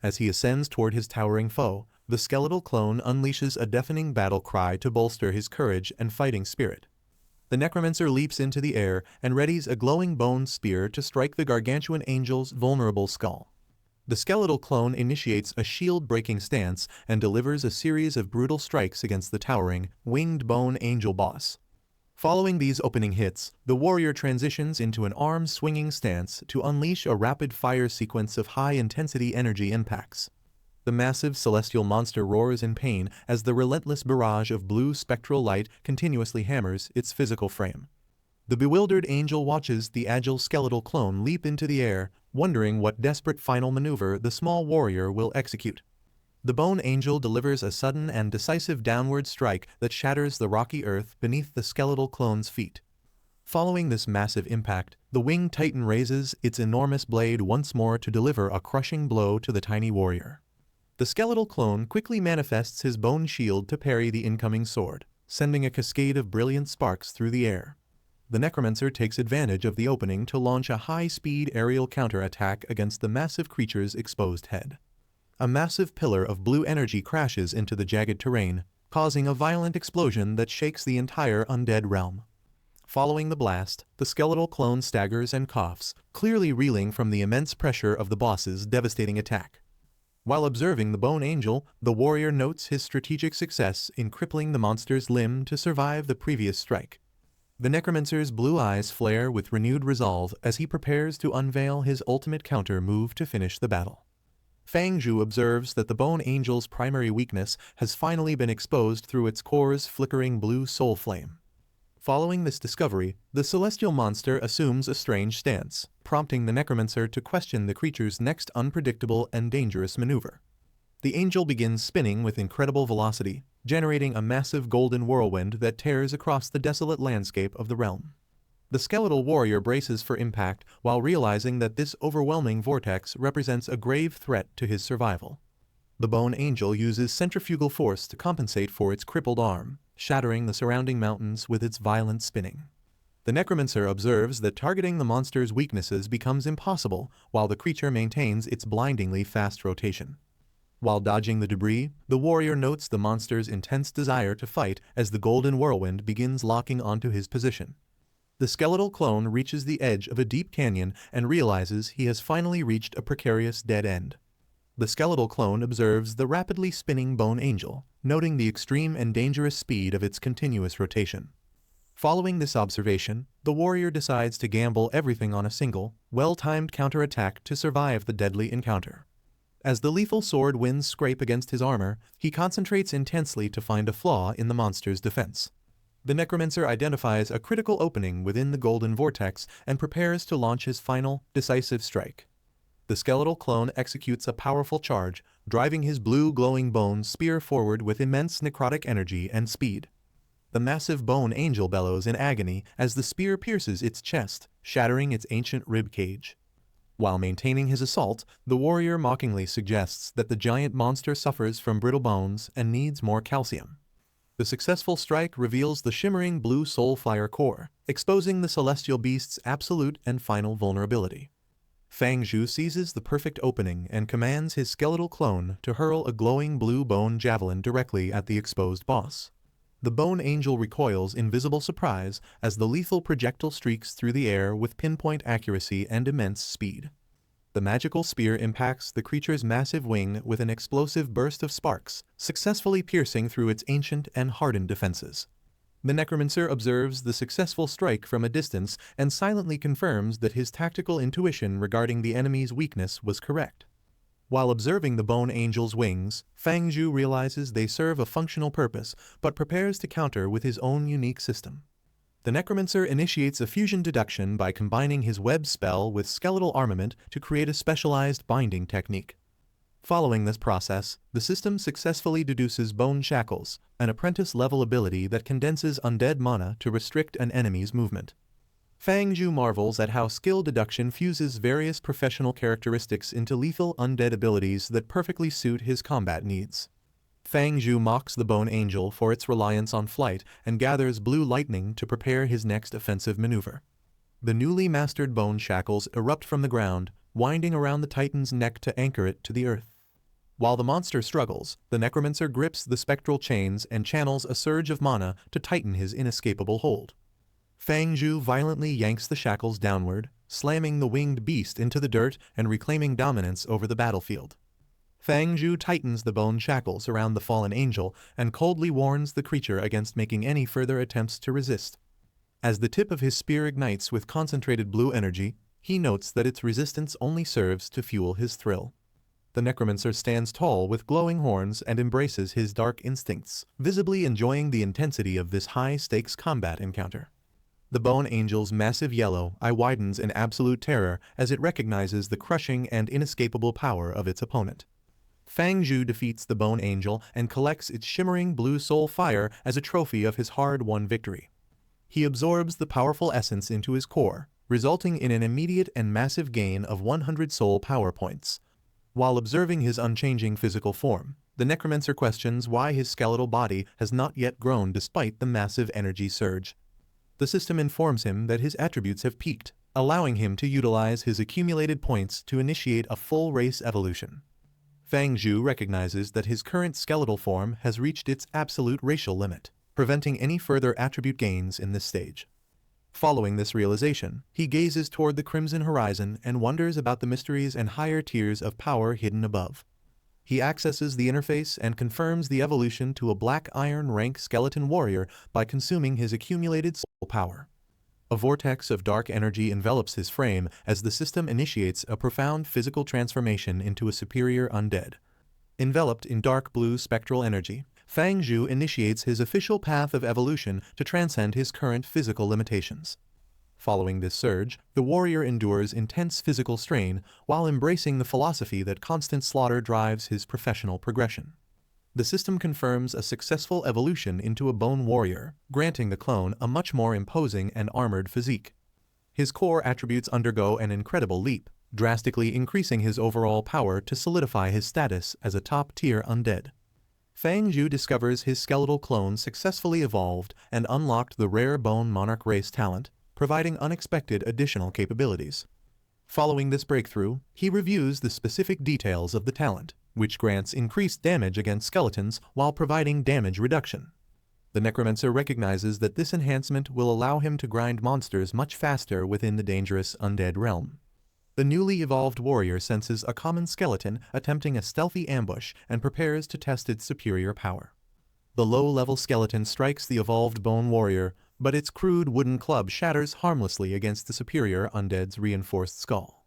As he ascends toward his towering foe, the skeletal clone unleashes a deafening battle cry to bolster his courage and fighting spirit. The Necromancer leaps into the air and readies a glowing bone spear to strike the gargantuan angel's vulnerable skull. The skeletal clone initiates a shield-breaking stance and delivers a series of brutal strikes against the towering, winged bone angel boss. Following these opening hits, the warrior transitions into an arm-swinging stance to unleash a rapid-fire sequence of high-intensity energy impacts. The massive celestial monster roars in pain as the relentless barrage of blue spectral light continuously hammers its physical frame. The bewildered angel watches the agile skeletal clone leap into the air, wondering what desperate final maneuver the small warrior will execute. The Bone Angel delivers a sudden and decisive downward strike that shatters the rocky earth beneath the skeletal clone's feet. Following this massive impact, the winged titan raises its enormous blade once more to deliver a crushing blow to the tiny warrior. The skeletal clone quickly manifests his bone shield to parry the incoming sword, sending a cascade of brilliant sparks through the air. The Necromancer takes advantage of the opening to launch a high-speed aerial counterattack against the massive creature's exposed head. A massive pillar of blue energy crashes into the jagged terrain, causing a violent explosion that shakes the entire undead realm. Following the blast, the skeletal clone staggers and coughs, clearly reeling from the immense pressure of the boss's devastating attack. While observing the Bone Angel, the warrior notes his strategic success in crippling the monster's limb to survive the previous strike. The Necromancer's blue eyes flare with renewed resolve as he prepares to unveil his ultimate counter move to finish the battle. Fang Zhu observes that the Bone Angel's primary weakness has finally been exposed through its core's flickering blue soul flame. Following this discovery, the celestial monster assumes a strange stance, prompting the Necromancer to question the creature's next unpredictable and dangerous maneuver. The angel begins spinning with incredible velocity, generating a massive golden whirlwind that tears across the desolate landscape of the realm. The skeletal warrior braces for impact while realizing that this overwhelming vortex represents a grave threat to his survival. The Bone Angel uses centrifugal force to compensate for its crippled arm, shattering the surrounding mountains with its violent spinning. The Necromancer observes that targeting the monster's weaknesses becomes impossible while the creature maintains its blindingly fast rotation. While dodging the debris, the warrior notes the monster's intense desire to fight as the golden whirlwind begins locking onto his position. The skeletal clone reaches the edge of a deep canyon and realizes he has finally reached a precarious dead end. The skeletal clone observes the rapidly spinning bone angel, noting the extreme and dangerous speed of its continuous rotation. Following this observation, the warrior decides to gamble everything on a single, well-timed counterattack to survive the deadly encounter. As the lethal sword winds scrape against his armor, he concentrates intensely to find a flaw in the monster's defense. The necromancer identifies a critical opening within the golden vortex and prepares to launch his final, decisive strike. The skeletal clone executes a powerful charge, driving his blue glowing bone spear forward with immense necrotic energy and speed. The massive bone angel bellows in agony as the spear pierces its chest, shattering its ancient rib cage. While maintaining his assault, the warrior mockingly suggests that the giant monster suffers from brittle bones and needs more calcium. The successful strike reveals the shimmering blue soul fire core, exposing the celestial beast's absolute and final vulnerability. Fang Zhu seizes the perfect opening and commands his skeletal clone to hurl a glowing blue bone javelin directly at the exposed boss. The bone angel recoils in visible surprise as the lethal projectile streaks through the air with pinpoint accuracy and immense speed. The magical spear impacts the creature's massive wing with an explosive burst of sparks, successfully piercing through its ancient and hardened defenses. The necromancer observes the successful strike from a distance and silently confirms that his tactical intuition regarding the enemy's weakness was correct. While observing the bone angel's wings, Fang Zhu realizes they serve a functional purpose, but prepares to counter with his own unique system. The necromancer initiates a fusion deduction by combining his web spell with skeletal armament to create a specialized binding technique. Following this process, the system successfully deduces Bone Shackles, an apprentice-level ability that condenses undead mana to restrict an enemy's movement. Fang Zhu marvels at how skill deduction fuses various professional characteristics into lethal undead abilities that perfectly suit his combat needs. Fang Zhu mocks the Bone Angel for its reliance on flight and gathers blue lightning to prepare his next offensive maneuver. The newly mastered Bone Shackles erupt from the ground, winding around the Titan's neck to anchor it to the earth. While the monster struggles, the necromancer grips the spectral chains and channels a surge of mana to tighten his inescapable hold. Fang Zhu violently yanks the shackles downward, slamming the winged beast into the dirt and reclaiming dominance over the battlefield. Fang Zhu tightens the bone shackles around the fallen angel and coldly warns the creature against making any further attempts to resist. As the tip of his spear ignites with concentrated blue energy, he notes that its resistance only serves to fuel his thrill. The necromancer stands tall with glowing horns and embraces his dark instincts, visibly enjoying the intensity of this high-stakes combat encounter. The bone angel's massive yellow eye widens in absolute terror as it recognizes the crushing and inescapable power of its opponent. Fang Zhu defeats the bone angel and collects its shimmering blue soul fire as a trophy of his hard-won victory. He absorbs the powerful essence into his core, resulting in an immediate and massive gain of 100 soul power points. While observing his unchanging physical form, the necromancer questions why his skeletal body has not yet grown despite the massive energy surge. The system informs him that his attributes have peaked, allowing him to utilize his accumulated points to initiate a full race evolution. Fang Zhu recognizes that his current skeletal form has reached its absolute racial limit, preventing any further attribute gains in this stage. Following this realization, he gazes toward the crimson horizon and wonders about the mysteries and higher tiers of power hidden above. He accesses the interface and confirms the evolution to a black iron rank skeleton warrior by consuming his accumulated soul power. A vortex of dark energy envelops his frame as the system initiates a profound physical transformation into a superior undead. Enveloped in dark blue spectral energy, Fang Zhu initiates his official path of evolution to transcend his current physical limitations. Following this surge, the warrior endures intense physical strain while embracing the philosophy that constant slaughter drives his professional progression. The system confirms a successful evolution into a bone warrior, granting the clone a much more imposing and armored physique. His core attributes undergo an incredible leap, drastically increasing his overall power to solidify his status as a top-tier undead. Fang Zhu discovers his skeletal clone successfully evolved and unlocked the rare Bone Monarch race talent, providing unexpected additional capabilities. Following this breakthrough, he reviews the specific details of the talent, which grants increased damage against skeletons while providing damage reduction. The Necromancer recognizes that this enhancement will allow him to grind monsters much faster within the dangerous Undead realm. The newly evolved warrior senses a common skeleton attempting a stealthy ambush and prepares to test its superior power. The low-level skeleton strikes the evolved bone warrior, but its crude wooden club shatters harmlessly against the superior undead's reinforced skull.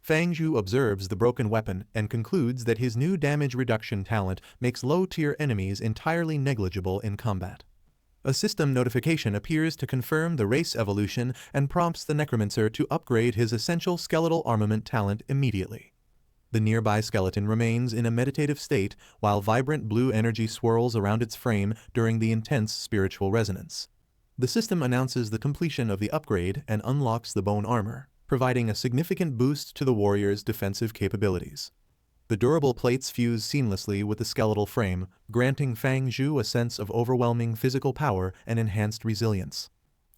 Fang Zhu observes the broken weapon and concludes that his new damage reduction talent makes low-tier enemies entirely negligible in combat. A system notification appears to confirm the race evolution and prompts the Necromancer to upgrade his essential skeletal armament talent immediately. The nearby skeleton remains in a meditative state while vibrant blue energy swirls around its frame during the intense spiritual resonance. The system announces the completion of the upgrade and unlocks the bone armor, providing a significant boost to the warrior's defensive capabilities. The durable plates fuse seamlessly with the skeletal frame, granting Fang Zhu a sense of overwhelming physical power and enhanced resilience.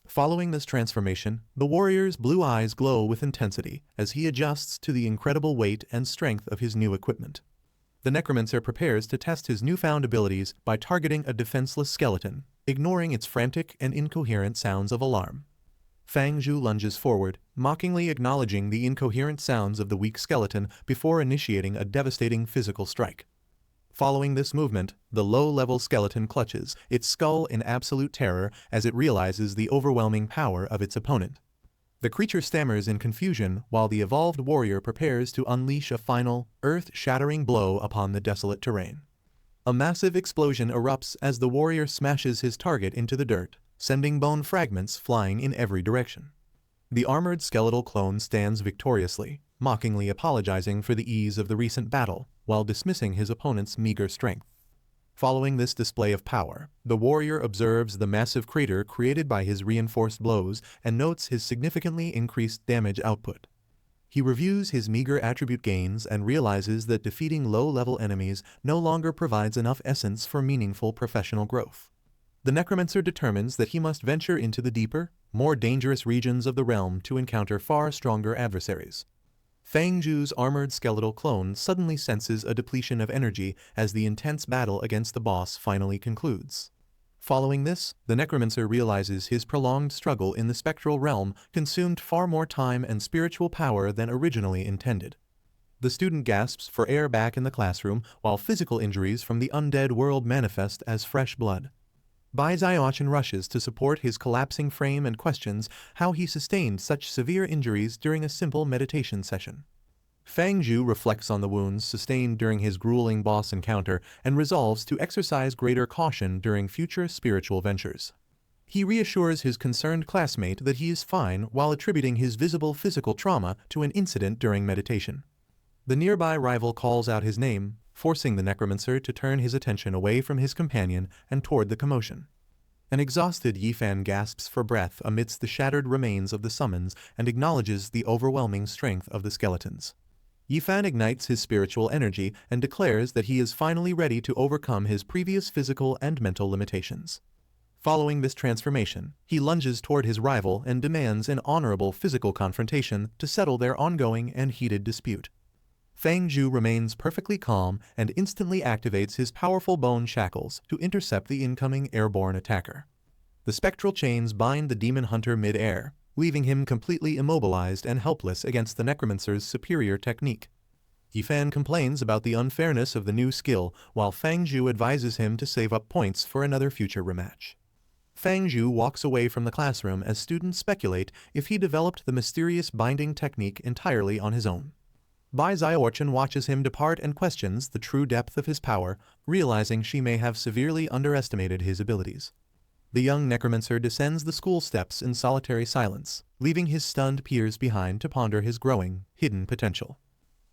Following this transformation, the warrior's blue eyes glow with intensity as he adjusts to the incredible weight and strength of his new equipment. The Necromancer prepares to test his newfound abilities by targeting a defenseless skeleton, ignoring its frantic and incoherent sounds of alarm. Fang Zhu lunges forward, mockingly acknowledging the incoherent sounds of the weak skeleton before initiating a devastating physical strike. Following this movement, the low-level skeleton clutches its skull in absolute terror as it realizes the overwhelming power of its opponent. The creature stammers in confusion while the evolved warrior prepares to unleash a final, earth-shattering blow upon the desolate terrain. A massive explosion erupts as the warrior smashes his target into the dirt, sending bone fragments flying in every direction. The armored skeletal clone stands victoriously, mockingly apologizing for the ease of the recent battle, while dismissing his opponent's meager strength. Following this display of power, the warrior observes the massive crater created by his reinforced blows and notes his significantly increased damage output. He reviews his meager attribute gains and realizes that defeating low-level enemies no longer provides enough essence for meaningful professional growth. The Necromancer determines that he must venture into the deeper, more dangerous regions of the realm to encounter far stronger adversaries. Fang Zhu's armored skeletal clone suddenly senses a depletion of energy as the intense battle against the boss finally concludes. Following this, the Necromancer realizes his prolonged struggle in the spectral realm consumed far more time and spiritual power than originally intended. The student gasps for air back in the classroom while physical injuries from the undead world manifest as fresh blood. Bai Xiaochen rushes to support his collapsing frame and questions how he sustained such severe injuries during a simple meditation session. Fang Zhu reflects on the wounds sustained during his grueling boss encounter and resolves to exercise greater caution during future spiritual ventures. He reassures his concerned classmate that he is fine while attributing his visible physical trauma to an incident during meditation. The nearby rival calls out his name, forcing the Necromancer to turn his attention away from his companion and toward the commotion. An exhausted Yifan gasps for breath amidst the shattered remains of the summons and acknowledges the overwhelming strength of the skeletons. Yifan ignites his spiritual energy and declares that he is finally ready to overcome his previous physical and mental limitations. Following this transformation, he lunges toward his rival and demands an honorable physical confrontation to settle their ongoing and heated dispute. Fang Zhu remains perfectly calm and instantly activates his powerful bone shackles to intercept the incoming airborne attacker. The spectral chains bind the demon hunter mid-air, leaving him completely immobilized and helpless against the Necromancer's superior technique. Yifan complains about the unfairness of the new skill, while Fang Zhu advises him to save up points for another future rematch. Fang Zhu walks away from the classroom as students speculate if he developed the mysterious binding technique entirely on his own. Bai Xiaochen watches him depart and questions the true depth of his power, realizing she may have severely underestimated his abilities. The young Necromancer descends the school steps in solitary silence, leaving his stunned peers behind to ponder his growing, hidden potential.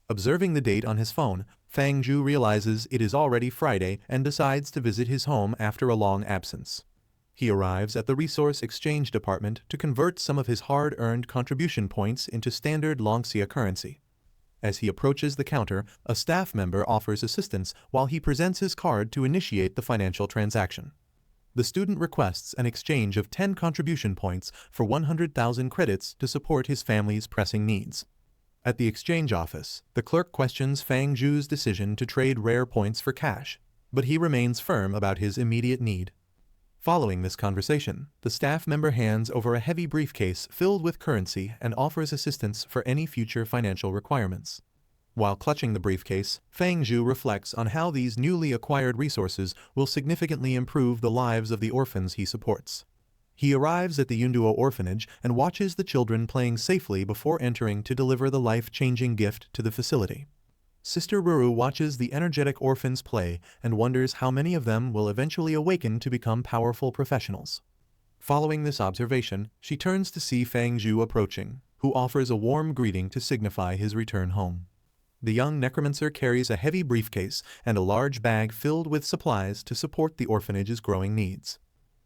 Observing the date on his phone, Fang Zhu realizes it is already Friday and decides to visit his home after a long absence. He arrives at the Resource Exchange Department to convert some of his hard-earned contribution points into standard Longxia currency. As he approaches the counter, a staff member offers assistance while he presents his card to initiate the financial transaction. The student requests an exchange of 10 contribution points for 100,000 credits to support his family's pressing needs. At the exchange office, the clerk questions Fang Zhu's decision to trade rare points for cash, but he remains firm about his immediate need. Following this conversation, the staff member hands over a heavy briefcase filled with currency and offers assistance for any future financial requirements. While clutching the briefcase, Fang Zhu reflects on how these newly acquired resources will significantly improve the lives of the orphans he supports. He arrives at the Undead orphanage and watches the children playing safely before entering to deliver the life-changing gift to the facility. Sister Ruru watches the energetic orphans play and wonders how many of them will eventually awaken to become powerful professionals. Following this observation, she turns to see Fang Zhu approaching, who offers a warm greeting to signify his return home. The young necromancer carries a heavy briefcase and a large bag filled with supplies to support the orphanage's growing needs.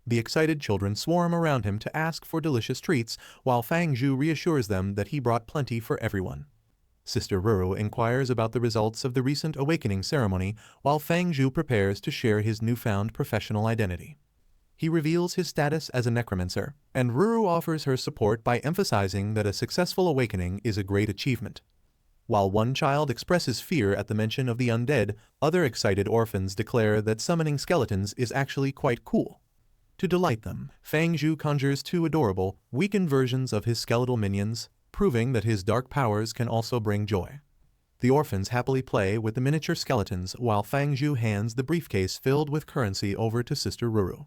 The excited children swarm around him to ask for delicious treats, while Fang Zhu reassures them that he brought plenty for everyone. Sister Ruru inquires about the results of the recent awakening ceremony, while Fang Zhu prepares to share his newfound professional identity. He reveals his status as a necromancer, and Ruru offers her support by emphasizing that a successful awakening is a great achievement. While one child expresses fear at the mention of the undead, other excited orphans declare that summoning skeletons is actually quite cool. To delight them, Fang Zhu conjures two adorable, weakened versions of his skeletal minions, proving that his dark powers can also bring joy. The orphans happily play with the miniature skeletons while Fang Zhu hands the briefcase filled with currency over to Sister Ruru.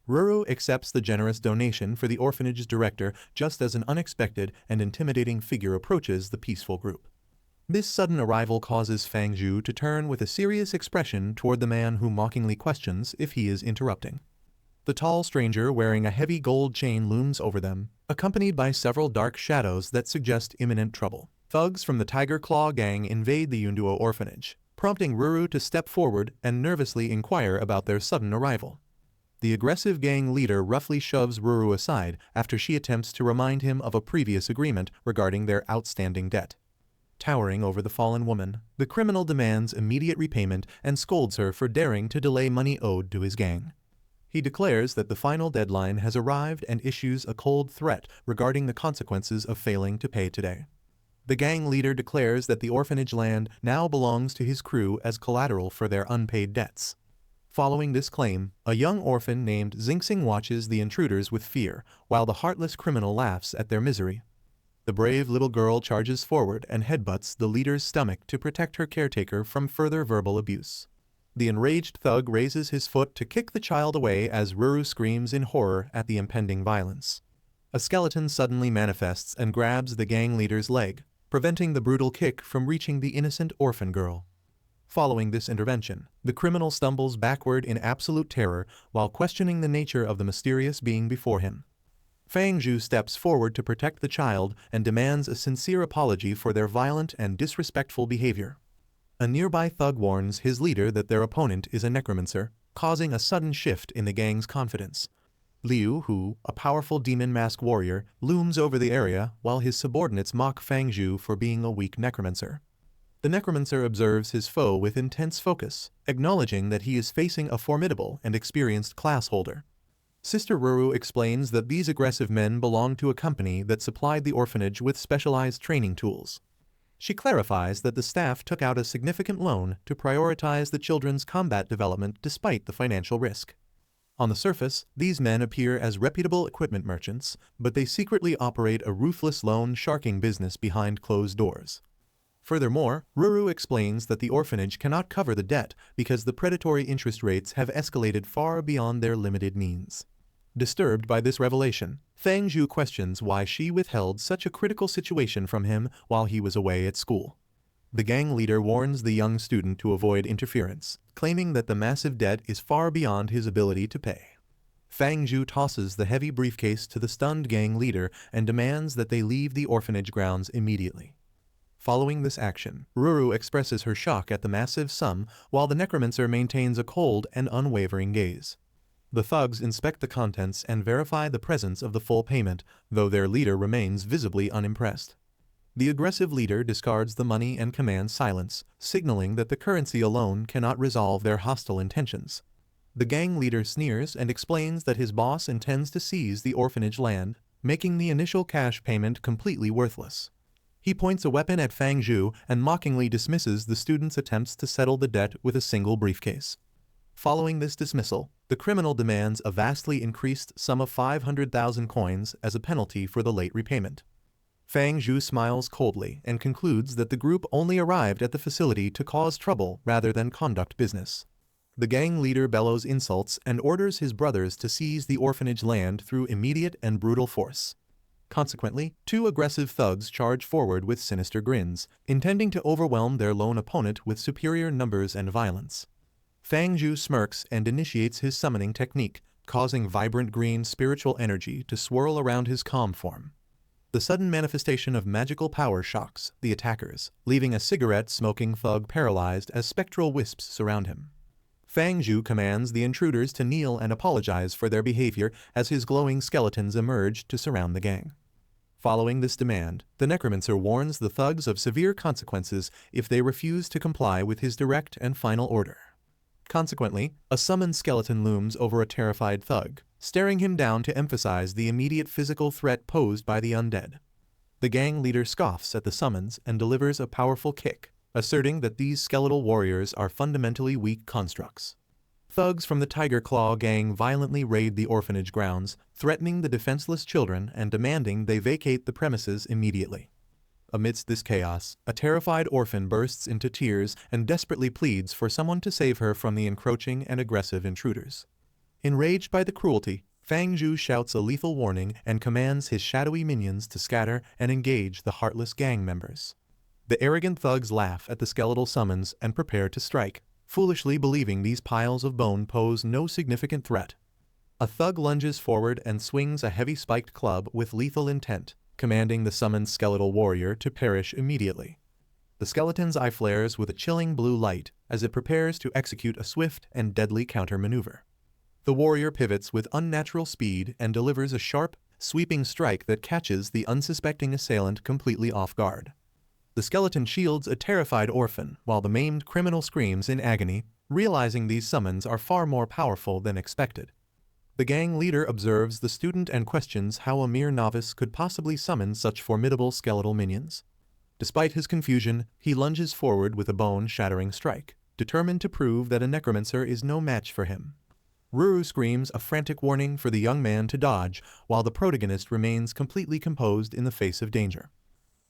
Ruru accepts the generous donation for the orphanage's director just as an unexpected and intimidating figure approaches the peaceful group. This sudden arrival causes Fang Zhu to turn with a serious expression toward the man who mockingly questions if he is interrupting. The tall stranger wearing a heavy gold chain looms over them, accompanied by several dark shadows that suggest imminent trouble. Thugs from the Tiger Claw gang invade the Undead orphanage, prompting Ruru to step forward and nervously inquire about their sudden arrival. The aggressive gang leader roughly shoves Ruru aside after she attempts to remind him of a previous agreement regarding their outstanding debt. Towering over the fallen woman, the criminal demands immediate repayment and scolds her for daring to delay money owed to his gang. He declares that the final deadline has arrived and issues a cold threat regarding the consequences of failing to pay today. The gang leader declares that the orphanage land now belongs to his crew as collateral for their unpaid debts. Following this claim, a young orphan named Xingxing watches the intruders with fear, while the heartless criminal laughs at their misery. The brave little girl charges forward and headbutts the leader's stomach to protect her caretaker from further verbal abuse. The enraged thug raises his foot to kick the child away as Ruru screams in horror at the impending violence. A skeleton suddenly manifests and grabs the gang leader's leg, preventing the brutal kick from reaching the innocent orphan girl. Following this intervention, the criminal stumbles backward in absolute terror while questioning the nature of the mysterious being before him. Fang Zhu steps forward to protect the child and demands a sincere apology for their violent and disrespectful behavior. A nearby thug warns his leader that their opponent is a necromancer, causing a sudden shift in the gang's confidence. Liu Hu, a powerful demon mask warrior, looms over the area while his subordinates mock Fang Zhu for being a weak necromancer. The necromancer observes his foe with intense focus, acknowledging that he is facing a formidable and experienced class holder. Sister Ruru explains that these aggressive men belong to a company that supplied the orphanage with specialized training tools. She clarifies that the staff took out a significant loan to prioritize the children's combat development despite the financial risk. On the surface, these men appear as reputable equipment merchants, but they secretly operate a ruthless loan sharking business behind closed doors. Furthermore, Ruru explains that the orphanage cannot cover the debt because the predatory interest rates have escalated far beyond their limited means. Disturbed by this revelation, Fang Zhu questions why she withheld such a critical situation from him while he was away at school. The gang leader warns the young student to avoid interference, claiming that the massive debt is far beyond his ability to pay. Fang Zhu tosses the heavy briefcase to the stunned gang leader and demands that they leave the orphanage grounds immediately. Following this action, Ruru expresses her shock at the massive sum while the necromancer maintains a cold and unwavering gaze. The thugs inspect the contents and verify the presence of the full payment, though their leader remains visibly unimpressed. The aggressive leader discards the money and commands silence, signaling that the currency alone cannot resolve their hostile intentions. The gang leader sneers and explains that his boss intends to seize the orphanage land, making the initial cash payment completely worthless. He points a weapon at Fang Zhu and mockingly dismisses the student's attempts to settle the debt with a single briefcase. Following this dismissal, the criminal demands a vastly increased sum of 500,000 coins as a penalty for the late repayment. Fang Zhu smiles coldly and concludes that the group only arrived at the facility to cause trouble rather than conduct business. The gang leader bellows insults and orders his brothers to seize the orphanage land through immediate and brutal force. Consequently, two aggressive thugs charge forward with sinister grins, intending to overwhelm their lone opponent with superior numbers and violence. Fang Zhu smirks and initiates his summoning technique, causing vibrant green spiritual energy to swirl around his calm form. The sudden manifestation of magical power shocks the attackers, leaving a cigarette-smoking thug paralyzed as spectral wisps surround him. Fang Zhu commands the intruders to kneel and apologize for their behavior as his glowing skeletons emerge to surround the gang. Following this demand, the necromancer warns the thugs of severe consequences if they refuse to comply with his direct and final order. Consequently, a summoned skeleton looms over a terrified thug, staring him down to emphasize the immediate physical threat posed by the undead. The gang leader scoffs at the summons and delivers a powerful kick, asserting that these skeletal warriors are fundamentally weak constructs. Thugs from the Tiger Claw gang violently raid the orphanage grounds, threatening the defenseless children and demanding they vacate the premises immediately. Amidst this chaos, a terrified orphan bursts into tears and desperately pleads for someone to save her from the encroaching and aggressive intruders. Enraged by the cruelty, Fang Zhu shouts a lethal warning and commands his shadowy minions to scatter and engage the heartless gang members. The arrogant thugs laugh at the skeletal summons and prepare to strike, foolishly believing these piles of bone pose no significant threat. A thug lunges forward and swings a heavy spiked club with lethal intent, commanding the summoned skeletal warrior to perish immediately. The skeleton's eye flares with a chilling blue light as it prepares to execute a swift and deadly counter-maneuver. The warrior pivots with unnatural speed and delivers a sharp, sweeping strike that catches the unsuspecting assailant completely off guard. The skeleton shields a terrified orphan while the maimed criminal screams in agony, realizing these summons are far more powerful than expected. The gang leader observes the student and questions how a mere novice could possibly summon such formidable skeletal minions. Despite his confusion, he lunges forward with a bone-shattering strike, determined to prove that a necromancer is no match for him. Ruru screams a frantic warning for the young man to dodge, while the protagonist remains completely composed in the face of danger.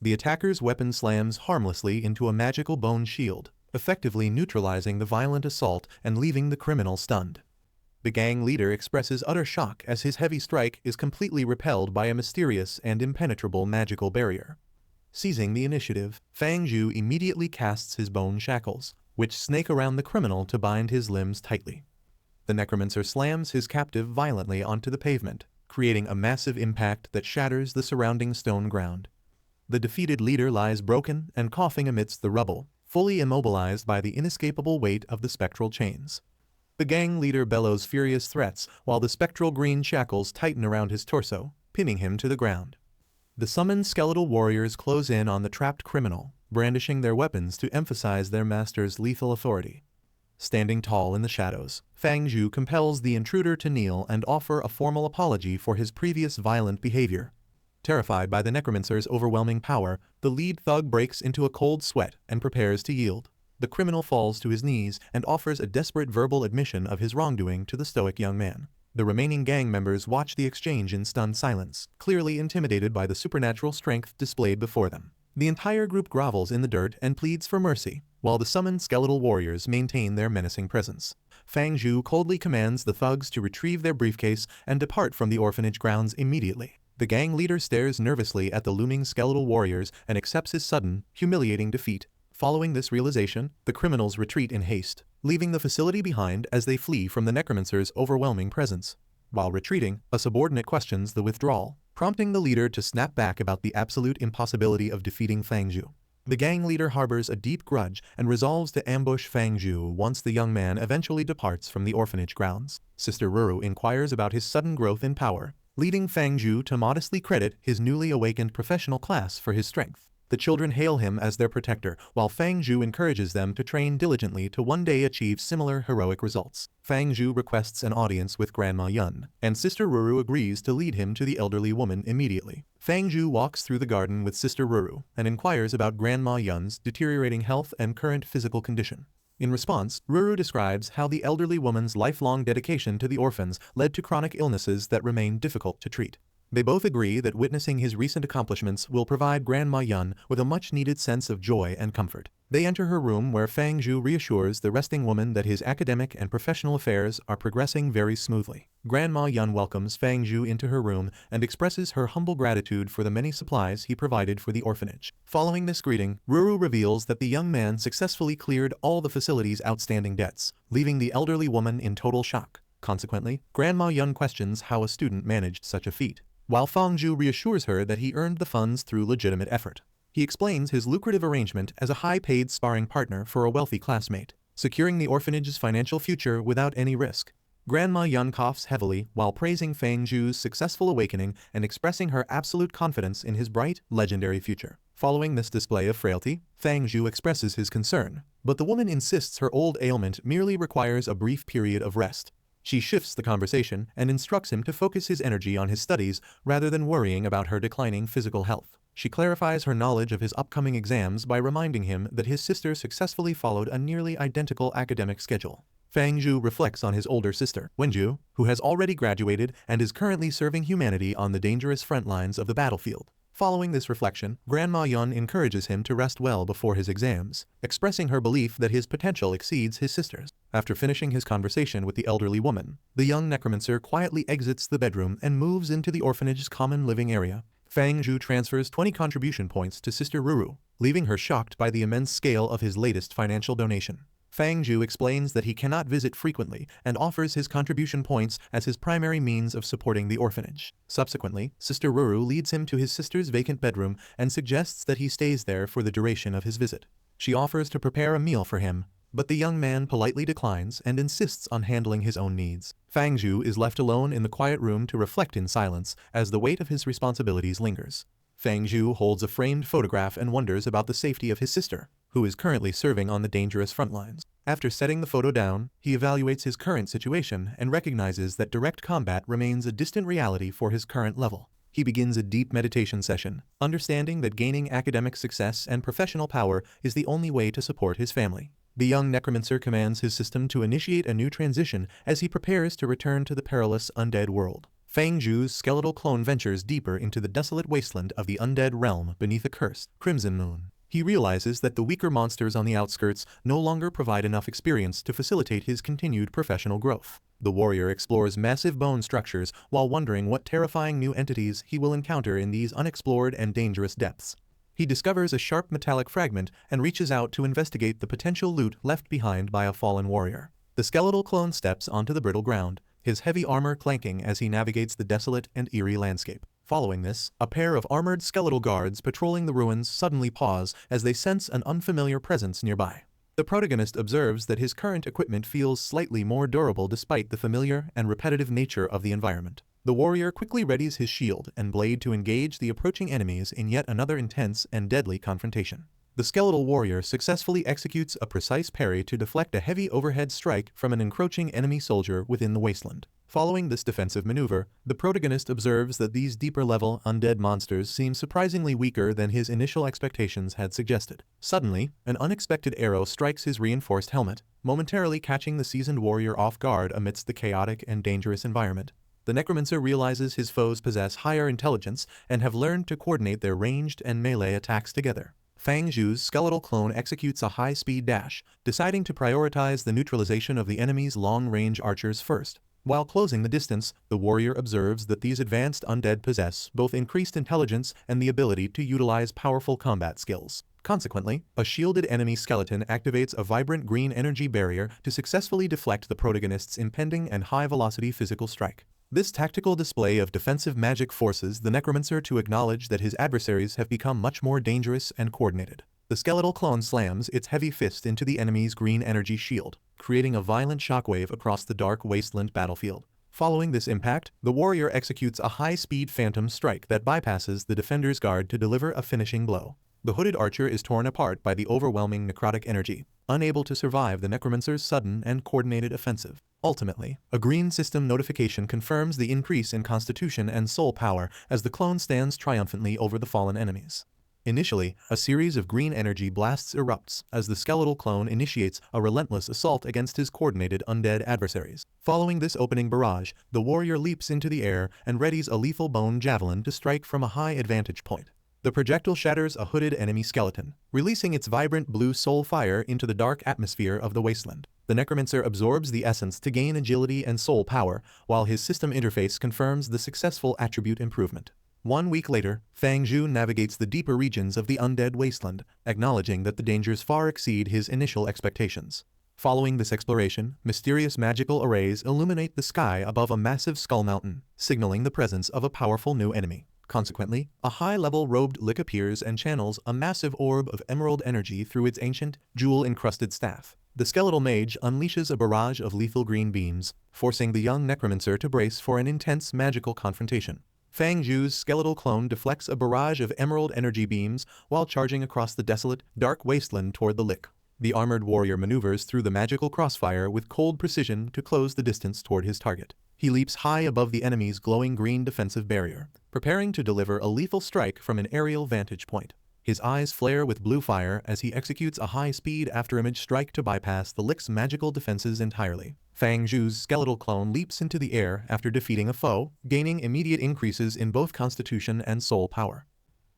The attacker's weapon slams harmlessly into a magical bone shield, effectively neutralizing the violent assault and leaving the criminal stunned. The gang leader expresses utter shock as his heavy strike is completely repelled by a mysterious and impenetrable magical barrier. Seizing the initiative, Fang Zhu immediately casts his bone shackles, which snake around the criminal to bind his limbs tightly. The necromancer slams his captive violently onto the pavement, creating a massive impact that shatters the surrounding stone ground. The defeated leader lies broken and coughing amidst the rubble, fully immobilized by the inescapable weight of the spectral chains. The gang leader bellows furious threats while the spectral green shackles tighten around his torso, pinning him to the ground. The summoned skeletal warriors close in on the trapped criminal, brandishing their weapons to emphasize their master's lethal authority. Standing tall in the shadows, Fang Zhu compels the intruder to kneel and offer a formal apology for his previous violent behavior. Terrified by the necromancer's overwhelming power, the lead thug breaks into a cold sweat and prepares to yield. The criminal falls to his knees and offers a desperate verbal admission of his wrongdoing to the stoic young man. The remaining gang members watch the exchange in stunned silence, clearly intimidated by the supernatural strength displayed before them. The entire group grovels in the dirt and pleads for mercy, while the summoned skeletal warriors maintain their menacing presence. Fang Zhu coldly commands the thugs to retrieve their briefcase and depart from the orphanage grounds immediately. The gang leader stares nervously at the looming skeletal warriors and accepts his sudden, humiliating defeat. Following this realization, the criminals retreat in haste, leaving the facility behind as they flee from the necromancer's overwhelming presence. While retreating, a subordinate questions the withdrawal, prompting the leader to snap back about the absolute impossibility of defeating Fang Zhu. The gang leader harbors a deep grudge and resolves to ambush Fang Zhu once the young man eventually departs from the orphanage grounds. Sister Ruru inquires about his sudden growth in power, leading Fang Zhu to modestly credit his newly awakened professional class for his strength. The children hail him as their protector, while Fang Zhu encourages them to train diligently to one day achieve similar heroic results. Fang Zhu requests an audience with Grandma Yun, and Sister Ruru agrees to lead him to the elderly woman immediately. Fang Zhu walks through the garden with Sister Ruru and inquires about Grandma Yun's deteriorating health and current physical condition. In response, Ruru describes how the elderly woman's lifelong dedication to the orphans led to chronic illnesses that remain difficult to treat. They both agree that witnessing his recent accomplishments will provide Grandma Yun with a much-needed sense of joy and comfort. They enter her room where Fang Zhu reassures the resting woman that his academic and professional affairs are progressing very smoothly. Grandma Yun welcomes Fang Zhu into her room and expresses her humble gratitude for the many supplies he provided for the orphanage. Following this greeting, Ruru reveals that the young man successfully cleared all the facility's outstanding debts, leaving the elderly woman in total shock. Consequently, Grandma Yun questions how a student managed such a feat, while Fang Zhu reassures her that he earned the funds through legitimate effort. He explains his lucrative arrangement as a high-paid sparring partner for a wealthy classmate, securing the orphanage's financial future without any risk. Grandma Yun coughs heavily while praising Fang Zhu's successful awakening and expressing her absolute confidence in his bright, legendary future. Following this display of frailty, Fang Zhu expresses his concern, but the woman insists her old ailment merely requires a brief period of rest. She shifts the conversation and instructs him to focus his energy on his studies rather than worrying about her declining physical health. She clarifies her knowledge of his upcoming exams by reminding him that his sister successfully followed a nearly identical academic schedule. Fang Zhu reflects on his older sister, Wenju, who has already graduated and is currently serving humanity on the dangerous front lines of the battlefield. Following this reflection, Grandma Yun encourages him to rest well before his exams, expressing her belief that his potential exceeds his sister's. After finishing his conversation with the elderly woman, the young necromancer quietly exits the bedroom and moves into the orphanage's common living area. Fang Zhu transfers 20 contribution points to Sister Ruru, leaving her shocked by the immense scale of his latest financial donation. Fang Zhu explains that he cannot visit frequently and offers his contribution points as his primary means of supporting the orphanage. Subsequently, Sister Ruru leads him to his sister's vacant bedroom and suggests that he stays there for the duration of his visit. She offers to prepare a meal for him, but the young man politely declines and insists on handling his own needs. Fang Zhu is left alone in the quiet room to reflect in silence as the weight of his responsibilities lingers. Fang Zhu holds a framed photograph and wonders about the safety of his sister, who is currently serving on the dangerous front lines. After setting the photo down, he evaluates his current situation and recognizes that direct combat remains a distant reality for his current level. He begins a deep meditation session, understanding that gaining academic success and professional power is the only way to support his family. The young necromancer commands his system to initiate a new transition as he prepares to return to the perilous undead world. Fang Zhu's skeletal clone ventures deeper into the desolate wasteland of the undead realm beneath a cursed crimson moon. He realizes that the weaker monsters on the outskirts no longer provide enough experience to facilitate his continued professional growth. The warrior explores massive bone structures while wondering what terrifying new entities he will encounter in these unexplored and dangerous depths. He discovers a sharp metallic fragment and reaches out to investigate the potential loot left behind by a fallen warrior. The skeletal clone steps onto the brittle ground, his heavy armor clanking as he navigates the desolate and eerie landscape. Following this, a pair of armored skeletal guards patrolling the ruins suddenly pause as they sense an unfamiliar presence nearby. The protagonist observes that his current equipment feels slightly more durable despite the familiar and repetitive nature of the environment. The warrior quickly readies his shield and blade to engage the approaching enemies in yet another intense and deadly confrontation. The skeletal warrior successfully executes a precise parry to deflect a heavy overhead strike from an encroaching enemy soldier within the wasteland. Following this defensive maneuver, the protagonist observes that these deeper-level undead monsters seem surprisingly weaker than his initial expectations had suggested. Suddenly, an unexpected arrow strikes his reinforced helmet, momentarily catching the seasoned warrior off guard amidst the chaotic and dangerous environment. The necromancer realizes his foes possess higher intelligence and have learned to coordinate their ranged and melee attacks together. Fang Zhu's skeletal clone executes a high-speed dash, deciding to prioritize the neutralization of the enemy's long-range archers first. While closing the distance, the warrior observes that these advanced undead possess both increased intelligence and the ability to utilize powerful combat skills. Consequently, a shielded enemy skeleton activates a vibrant green energy barrier to successfully deflect the protagonist's impending and high-velocity physical strike. This tactical display of defensive magic forces the necromancer to acknowledge that his adversaries have become much more dangerous and coordinated. The skeletal clone slams its heavy fist into the enemy's green energy shield, creating a violent shockwave across the dark wasteland battlefield. Following this impact, the warrior executes a high-speed phantom strike that bypasses the defender's guard to deliver a finishing blow. The hooded archer is torn apart by the overwhelming necrotic energy, unable to survive the necromancer's sudden and coordinated offensive. Ultimately, a green system notification confirms the increase in constitution and soul power as the clone stands triumphantly over the fallen enemies. Initially, a series of green energy blasts erupts as the skeletal clone initiates a relentless assault against his coordinated undead adversaries. Following this opening barrage, the warrior leaps into the air and readies a lethal bone javelin to strike from a high advantage point. The projectile shatters a hooded enemy skeleton, releasing its vibrant blue soul fire into the dark atmosphere of the wasteland. The Necromancer absorbs the essence to gain agility and soul power, while his system interface confirms the successful attribute improvement. 1 week later, Fang Zhu navigates the deeper regions of the undead wasteland, acknowledging that the dangers far exceed his initial expectations. Following this exploration, mysterious magical arrays illuminate the sky above a massive skull mountain, signaling the presence of a powerful new enemy. Consequently, a high-level robed Lick appears and channels a massive orb of emerald energy through its ancient, jewel-encrusted staff. The skeletal mage unleashes a barrage of lethal green beams, forcing the young necromancer to brace for an intense magical confrontation. Fang Zhu's skeletal clone deflects a barrage of emerald energy beams while charging across the desolate, dark wasteland toward the Lick. The armored warrior maneuvers through the magical crossfire with cold precision to close the distance toward his target. He leaps high above the enemy's glowing green defensive barrier, preparing to deliver a lethal strike from an aerial vantage point. His eyes flare with blue fire as he executes a high-speed afterimage strike to bypass the Lick's magical defenses entirely. Fang Zhu's skeletal clone leaps into the air after defeating a foe, gaining immediate increases in both constitution and soul power.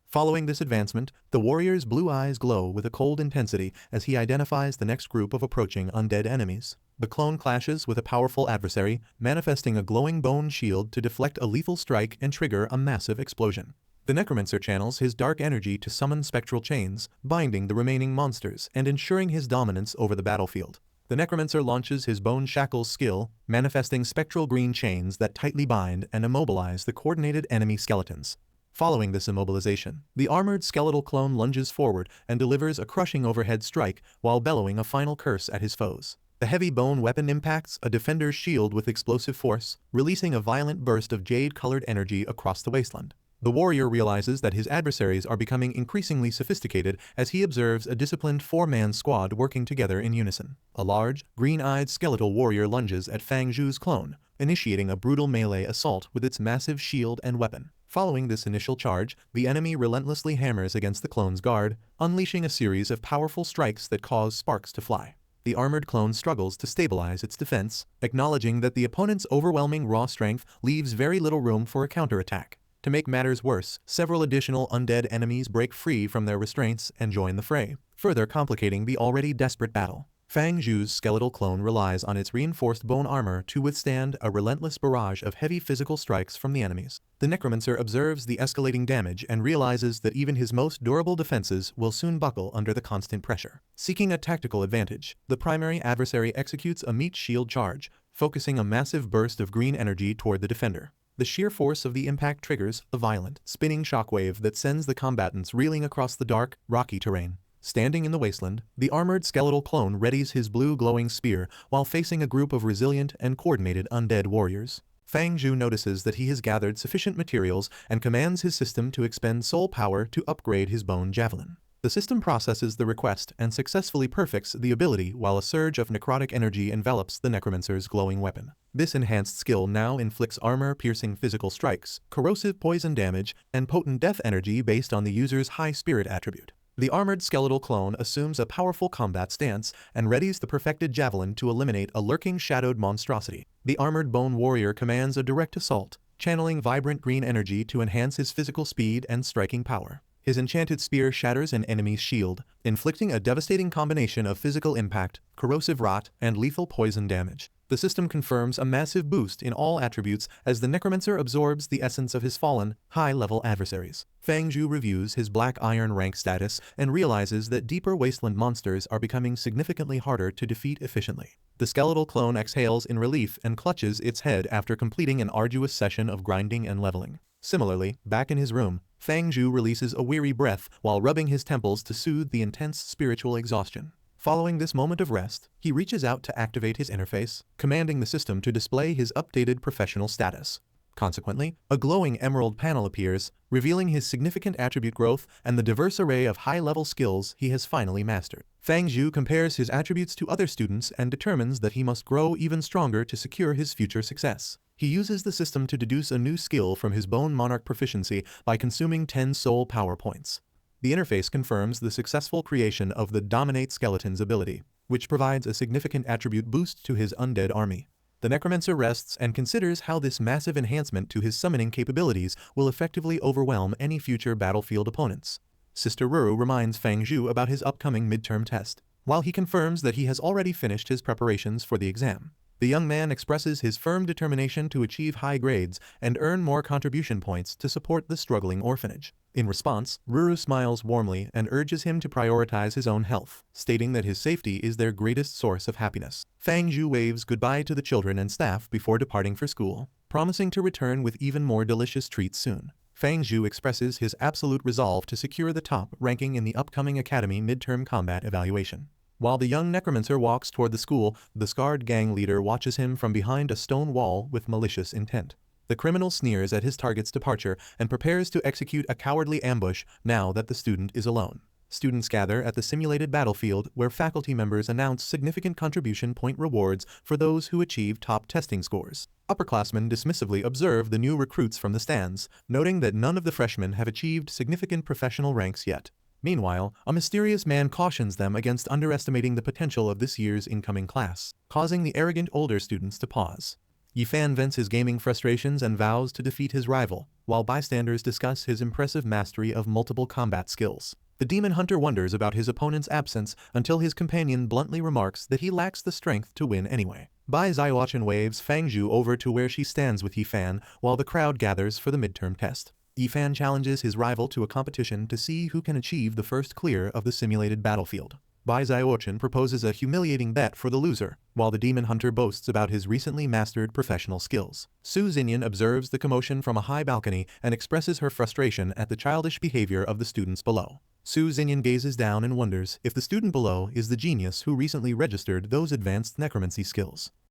Following this advancement, the warrior's blue eyes glow with a cold intensity as he identifies the next group of approaching undead enemies. The clone clashes with a powerful adversary, manifesting a glowing bone shield to deflect a lethal strike and trigger a massive explosion. The necromancer channels his dark energy to summon spectral chains, binding the remaining monsters and ensuring his dominance over the battlefield. The necromancer launches his bone shackles skill, manifesting spectral green chains that tightly bind and immobilize the coordinated enemy skeletons. Following this immobilization, the armored skeletal clone lunges forward and delivers a crushing overhead strike while bellowing a final curse at his foes. The heavy bone weapon impacts a defender's shield with explosive force, releasing a violent burst of jade-colored energy across the wasteland. The warrior realizes that his adversaries are becoming increasingly sophisticated as he observes a disciplined 4-man squad working together in unison. A large, green-eyed skeletal warrior lunges at Fang Zhu's clone, initiating a brutal melee assault with its massive shield and weapon. Following this initial charge, the enemy relentlessly hammers against the clone's guard, unleashing a series of powerful strikes that cause sparks to fly. The armored clone struggles to stabilize its defense, acknowledging that the opponent's overwhelming raw strength leaves very little room for a counterattack. To make matters worse, several additional undead enemies break free from their restraints and join the fray, further complicating the already desperate battle. Fang Zhu's skeletal clone relies on its reinforced bone armor to withstand a relentless barrage of heavy physical strikes from the enemies. The necromancer observes the escalating damage and realizes that even his most durable defenses will soon buckle under the constant pressure. Seeking a tactical advantage, the primary adversary executes a meat shield charge, focusing a massive burst of green energy toward the defender. The sheer force of the impact triggers a violent, spinning shockwave that sends the combatants reeling across the dark, rocky terrain. Standing in the wasteland, the armored skeletal clone readies his blue glowing spear while facing a group of resilient and coordinated undead warriors. Fang Zhu notices that he has gathered sufficient materials and commands his system to expend soul power to upgrade his bone javelin. The system processes the request and successfully perfects the ability while a surge of necrotic energy envelops the necromancer's glowing weapon. This enhanced skill now inflicts armor-piercing physical strikes, corrosive poison damage, and potent death energy based on the user's high spirit attribute. The armored skeletal clone assumes a powerful combat stance and readies the perfected javelin to eliminate a lurking shadowed monstrosity. The armored bone warrior commands a direct assault, channeling vibrant green energy to enhance his physical speed and striking power. His enchanted spear shatters an enemy's shield, inflicting a devastating combination of physical impact, corrosive rot, and lethal poison damage. The system confirms a massive boost in all attributes as the necromancer absorbs the essence of his fallen, high-level adversaries. Fang Zhu reviews his black iron rank status and realizes that deeper wasteland monsters are becoming significantly harder to defeat efficiently. The skeletal clone exhales in relief and clutches its head after completing an arduous session of grinding and leveling. Similarly, back in his room, Fang Zhu releases a weary breath while rubbing his temples to soothe the intense spiritual exhaustion. Following this moment of rest, he reaches out to activate his interface, commanding the system to display his updated professional status. Consequently, a glowing emerald panel appears, revealing his significant attribute growth and the diverse array of high-level skills he has finally mastered. Fang Zhu compares his attributes to other students and determines that he must grow even stronger to secure his future success. He uses the system to deduce a new skill from his Bone Monarch proficiency by consuming 10 soul power points. The interface confirms the successful creation of the Dominate Skeletons ability, which provides a significant attribute boost to his undead army. The Necromancer rests and considers how this massive enhancement to his summoning capabilities will effectively overwhelm any future battlefield opponents. Sister Ruru reminds Fang Zhu about his upcoming midterm test, while he confirms that he has already finished his preparations for the exam. The young man expresses his firm determination to achieve high grades and earn more contribution points to support the struggling orphanage. In response, Ruru smiles warmly and urges him to prioritize his own health, stating that his safety is their greatest source of happiness. Fang Zhu waves goodbye to the children and staff before departing for school, promising to return with even more delicious treats soon. Fang Zhu expresses his absolute resolve to secure the top ranking in the upcoming Academy midterm combat evaluation. While the young necromancer walks toward the school, the scarred gang leader watches him from behind a stone wall with malicious intent. The criminal sneers at his target's departure and prepares to execute a cowardly ambush now that the student is alone. Students gather at the simulated battlefield where faculty members announce significant contribution point rewards for those who achieve top testing scores. Upperclassmen dismissively observe the new recruits from the stands, noting that none of the freshmen have achieved significant professional ranks yet. Meanwhile, a mysterious man cautions them against underestimating the potential of this year's incoming class, causing the arrogant older students to pause. Yifan vents his gaming frustrations and vows to defeat his rival, while bystanders discuss his impressive mastery of multiple combat skills. The demon hunter wonders about his opponent's absence until his companion bluntly remarks that he lacks the strength to win anyway. Bai Xiaochen waves Fang Zhu over to where she stands with Yifan while the crowd gathers for the midterm test. Yifan challenges his rival to a competition to see who can achieve the first clear of the simulated battlefield. Bai Xiaochen proposes a humiliating bet for the loser, while the demon hunter boasts about his recently mastered professional skills. Su Xinyan observes the commotion from a high balcony and expresses her frustration at the childish behavior of the students below. Su Xinyan gazes down and wonders if the student below is the genius who recently registered those advanced necromancy skills.